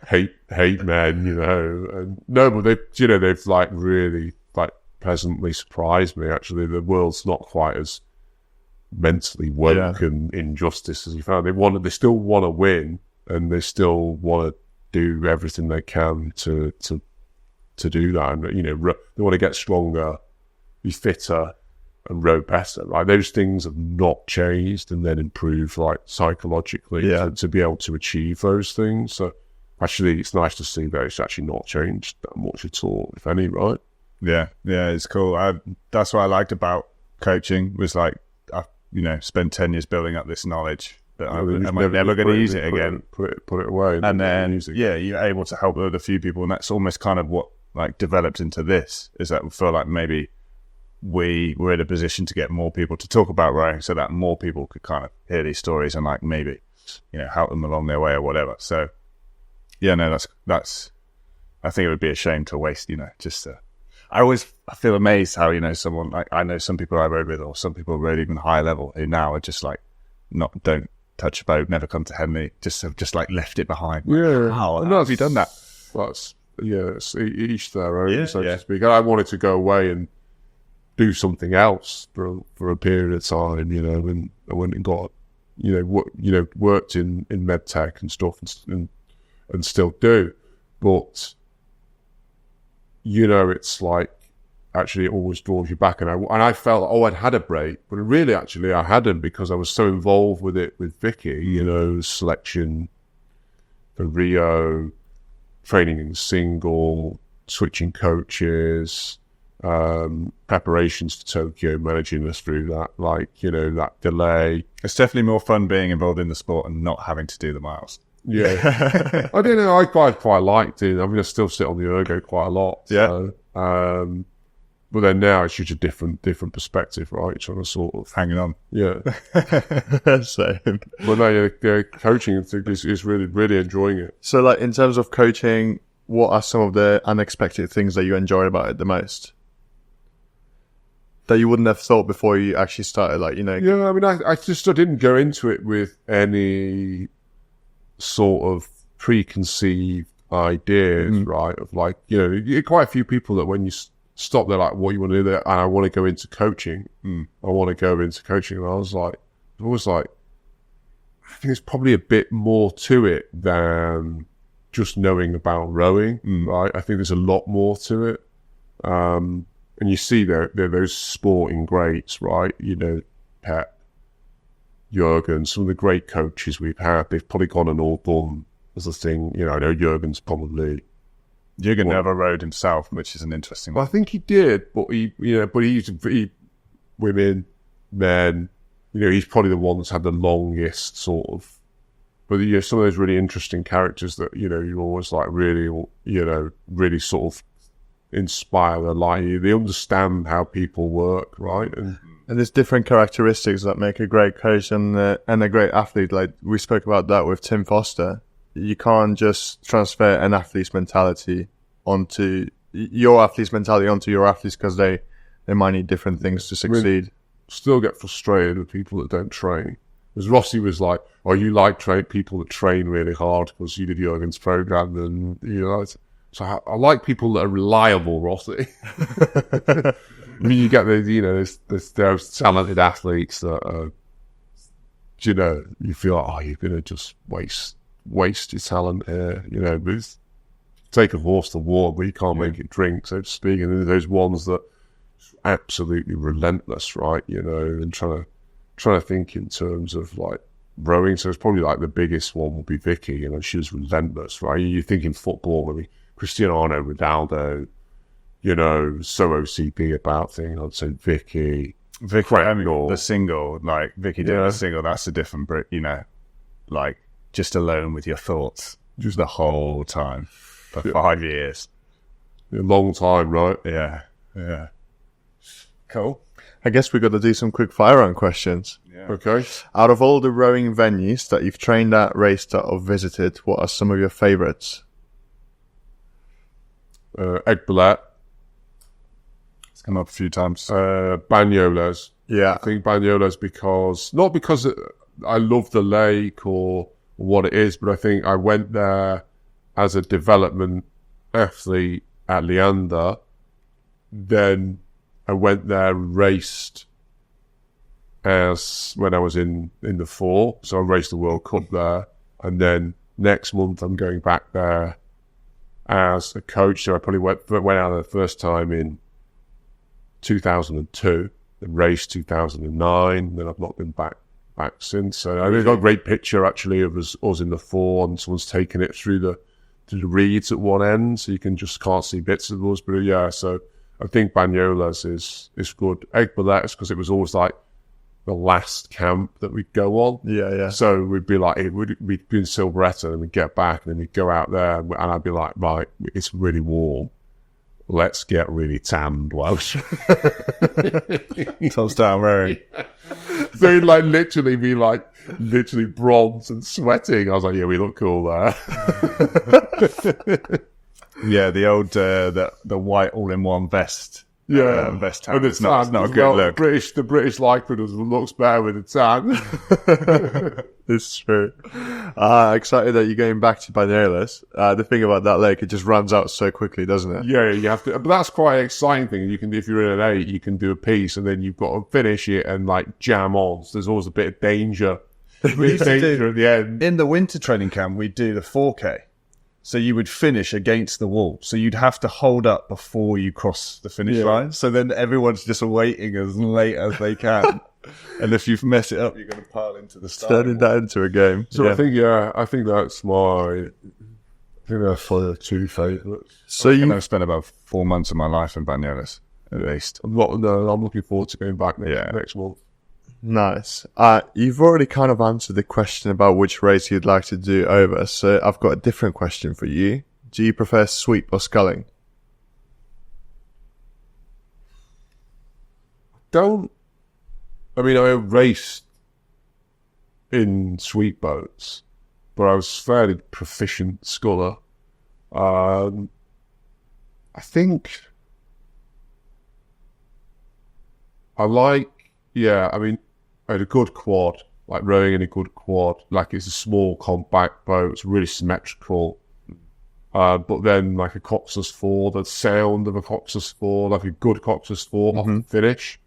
hate men, And no, but they've like really like pleasantly surprised me. Actually, the world's not quite as mentally woke and injustice as you found. They still want to win, and they still want to do everything they can to do that, and they want to get stronger, be fitter, and row better. Right, those things have not changed, and then improve like psychologically to be able to achieve those things. So actually, it's nice to see that it's actually not changed that much at all, if any. Right? Yeah, it's cool. That's what I liked about coaching was like, I, spent 10 years building up this knowledge that I'm never going to use it again. Put it away. And then, you're able to help with a few people. And that's almost kind of what like developed into this, is that we feel like maybe we were in a position to get more people to talk about rowing so that more people could kind of hear these stories and like maybe, help them along their way or whatever. So yeah, no, that's, I think it would be a shame to waste, I feel amazed how, someone like, I know some people I rode with or some people rode even higher level who now are just like, don't touch a boat, never come to Henley, just like left it behind. Yeah. How have you done that? That's, it's each their own, so to speak. I wanted to go away and do something else for a period of time, and I went and got, worked in med tech and stuff and still do. But, it's like, actually it always draws you back. And I felt, I'd had a break, but really actually I hadn't, because I was so involved with it with Vicky, selection for Rio, training in single, switching coaches, preparations for Tokyo, managing us through that, that delay. It's definitely more fun being involved in the sport and not having to do the miles. Yeah. I don't know, I quite liked it. I mean, I still sit on the ergo quite a lot. Yeah. So, but then now it's just a different perspective, right? Trying to sort of hanging on. Yeah. Same. But no, coaching is really, really enjoying it. So like in terms of coaching, what are some of the unexpected things that you enjoy about it the most? That you wouldn't have thought before you actually started, Yeah, I mean, I didn't go into it with any sort of preconceived ideas, right? Of like, quite a few people that when you stop, they're like, what you want to do there? And I want to go into coaching. I want to go into coaching. And I was like, I think there's probably a bit more to it than just knowing about rowing, right? I think there's a lot more to it. And you see there those sporting greats, right? Pep, Jurgen, some of the great coaches we've had, they've probably gone and all done as a thing. I know Jurgen's probably... Jurgen never rode himself, which is an interesting one. Well, I think he did, but he women, men, he's probably the one that's had the longest sort of... But some of those really interesting characters that, you always like really, really sort of inspire the light. They understand how people work, right? And there's different characteristics that make a great coach and a great athlete. Like we spoke about that with Tim Foster. You can't just transfer an athlete's mentality onto your athlete's athletes because they might need different things to succeed. I mean, still get frustrated with people that don't train. Because Rossi was like, "Oh, you like people that train really hard because you did Jurgen's program," and so I like people that are reliable, Rossi. I mean, you get those talented athletes that are, you feel like, oh, you're gonna just waste your talent here, but take a horse to water, but you can't make it drink, so to speak. And then those ones that are absolutely relentless, right? And trying to think in terms of like rowing. So it's probably like the biggest one will be Vicky. She was relentless, right? You think in football, I mean, Cristiano Ronaldo, so OCD about things. I'd say Vicky, I mean, the single, like Vicky did the single. That's a different Brit, like just alone with your thoughts, just the whole time for 5 years. A long time, right? Yeah. Cool. I guess we got to do some quick fire round questions. Yeah. Okay. Out of all the rowing venues that you've trained at, raced at, or visited, what are some of your favorites? Eggbillette. It's come up a few times. Bagnolas. Yeah. I think Bagnolas not because I love the lake or what it is, but I think I went there as a development athlete at Leander. Then I went there and raced as when I was in the 4. So I raced the World Cup there. And then next month I'm going back there as a coach. So I probably went out there the first time in 2002, then raced 2009. Then I've not been back since. So I've got a great picture actually of us in the 4, and someone's taken it through the reeds at one end, so you can't see bits of us. But yeah, so I think Bagnolas is good. Egg-Billettes, because it was always like the last camp that we'd go on. Yeah. So we'd be like, we'd be in Silveretta and we'd get back and then we'd go out there and I'd be like, right, it's really warm. Let's get really tanned, Welsh. Toss down rowing. So he'd like literally be like, literally bronze and sweating. I was like, yeah, we look cool there. Yeah, the old, the white all-in-one vest. Vest tan. And the It's not a as good well. look. The British lycra looks better with the tan. It's true. Excited that you're going back to Bagnolas. The thing about that lake, it just runs out so quickly, doesn't it? Yeah, you have to. But that's quite an exciting thing. You can, if you're in an 8, you can do a piece, and then you've got to finish it and like jam on. So there's always a bit of danger. We used to Danger do, at the end. in the winter training camp, we'd do the 4K. So you would finish against the wall. So you'd have to hold up before you cross the finish line. So then everyone's just waiting as late as they can. And if you mess it up, you're going to pile into the start. Turning that into a game. So I think that's my. I think that's my 2 favourites. So I've spent about 4 months of my life in Bagnolas, at least. I'm looking forward to going back next month. Nice. You've already kind of answered the question about which race you'd like to do over, so I've got a different question for you. Do you prefer sweep or sculling? I raced in sweep boats, but I was fairly proficient sculler. I think I had a good quad, like rowing in a good quad. Like it's a small, compact boat. It's really symmetrical. But then like a Cox's 4, the sound of a Cox's 4, like a good Cox's 4 off the finish.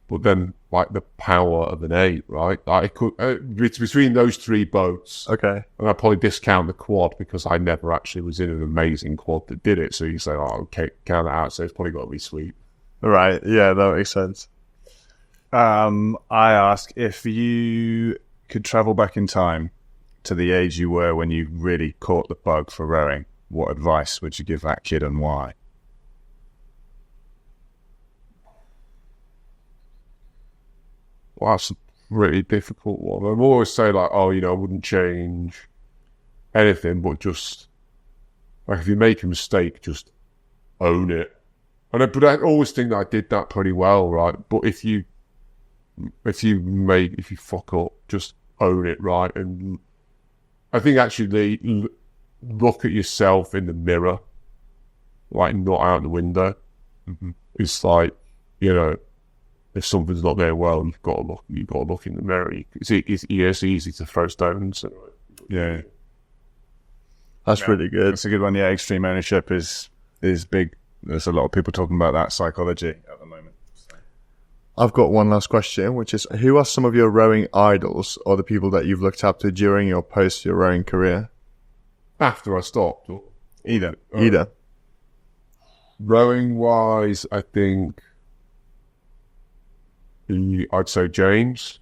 But then like the power of an 8, right? I could, it's between those 3 boats. Okay. And I'd probably discount the quad because I never actually was in an amazing quad that did it. So you say, oh, okay, count that out. So it's probably got to be sweep. Right. Yeah, that makes sense. I ask, if you could travel back in time to the age you were when you really caught the bug for rowing, what advice would you give that kid and why? Well, that's a really difficult one. I've always say like, I wouldn't change anything, but just like if you make a mistake, just own it. But I always think that I did that pretty well, right? But if you fuck up, just own it, right? And I think actually look at yourself in the mirror, like not out the window. It's like, if something's not going well, you've got to look in the mirror. It's easy to throw stones. Yeah. That's really good. That's a good one. Yeah, extreme ownership is big. There's a lot of people talking about that psychology at the moment. So. I've got one last question, which is, who are some of your rowing idols or the people that you've looked up to during or post your rowing career? After I stopped? Either. Rowing-wise, I think I'd say James.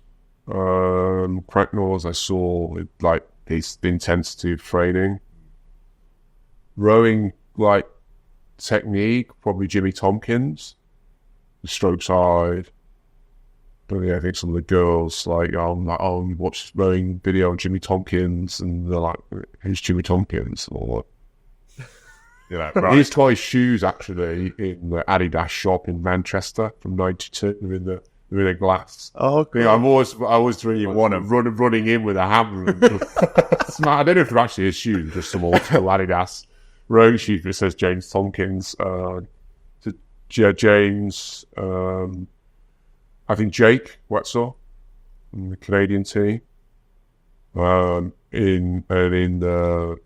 Cracknell's I saw like his intensity of training. Rowing like technique, probably Jimmy Tompkins. The stroke side. But yeah, I think some of the girls like you watch this rowing video of Jimmy Tompkins and they're like, who's Jimmy Tompkins? Or right. He used to buy shoes actually in the Adidas shop in Manchester from '92. They're in a glass. Oh, okay. I was really running in with a hammer. I don't know if they're actually his shoes, just some old school Adidas rowing shoes that says James Tompkins. James, I think Jake Wetzel in the Canadian team. In the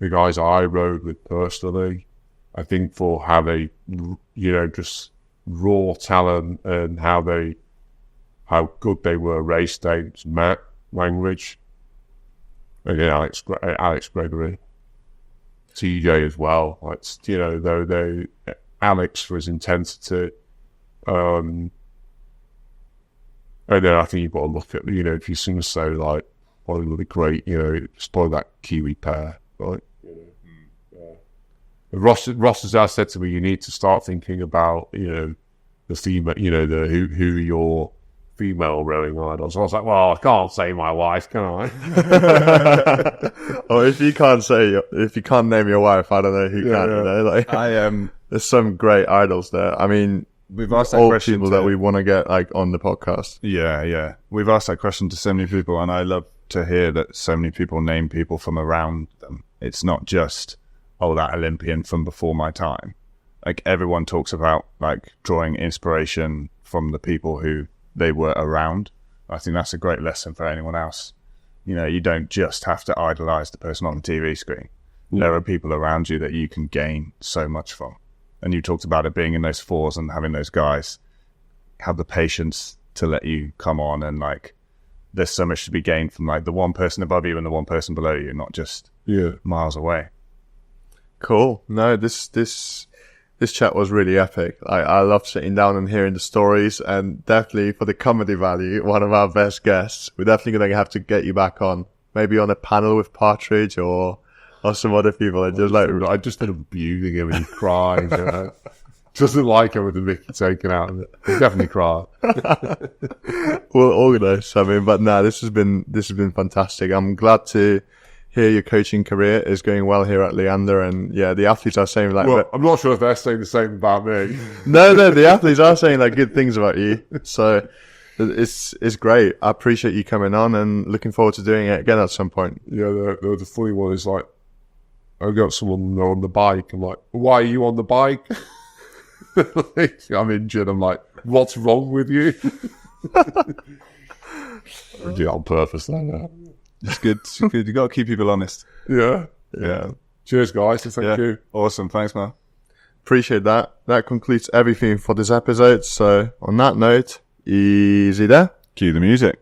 guys I rowed with personally, I think for how they, just raw talent and how good they were race days. Matt Langridge, and Alex Gregory, TJ as well. Though Alex for his intensity, and then I think you've got to look at if you seem to say like probably really great, it's probably that Kiwi pair, right? Ross has said to me, you need to start thinking about, the female, who your female rowing idols. I was like, well, I can't say my wife, can I? Or if you can't name your wife, I don't know who can. There's some great idols there. I mean, we've asked that all question people that we want to get on the podcast. Yeah. We've asked that question to so many people, and I love to hear that so many people name people from around them. It's not just, that Olympian from before my time. Like, everyone talks about, drawing inspiration from the people who they were around. I think that's a great lesson for anyone else. You don't just have to idolize the person on the TV screen. There are people around you that you can gain so much from. And you talked about it being in those fours and having those guys have the patience to let you come on, and there's so much to be gained from the one person above you and the one person below you, not just miles away. Cool. No, this chat was really epic. I love sitting down and hearing the stories, and definitely for the comedy value, one of our best guests. We're definitely going to have to get you back on, maybe on a panel with Partridge or some other people. I just end up abusing him and he cries. Doesn't like everything Mickey taken out of it. He definitely cried. We'll organise something, but no, this has been fantastic. I'm glad to hear your coaching career is going well here at Leander, and the athletes are saying well, I'm not sure if they're saying the same about me. No, the athletes are saying good things about you. So it's great. I appreciate you coming on, and looking forward to doing it again at some point. Yeah, the funny one is I got someone on the bike. I'm like, why are you on the bike? I'm injured. I'm like, what's wrong with you? I do it on purpose, though. It's good. You got to keep people honest. Yeah. Cheers, guys. Thank you. Awesome. Thanks, man. Appreciate that. That concludes everything for this episode. So on that note, easy there. Cue the music.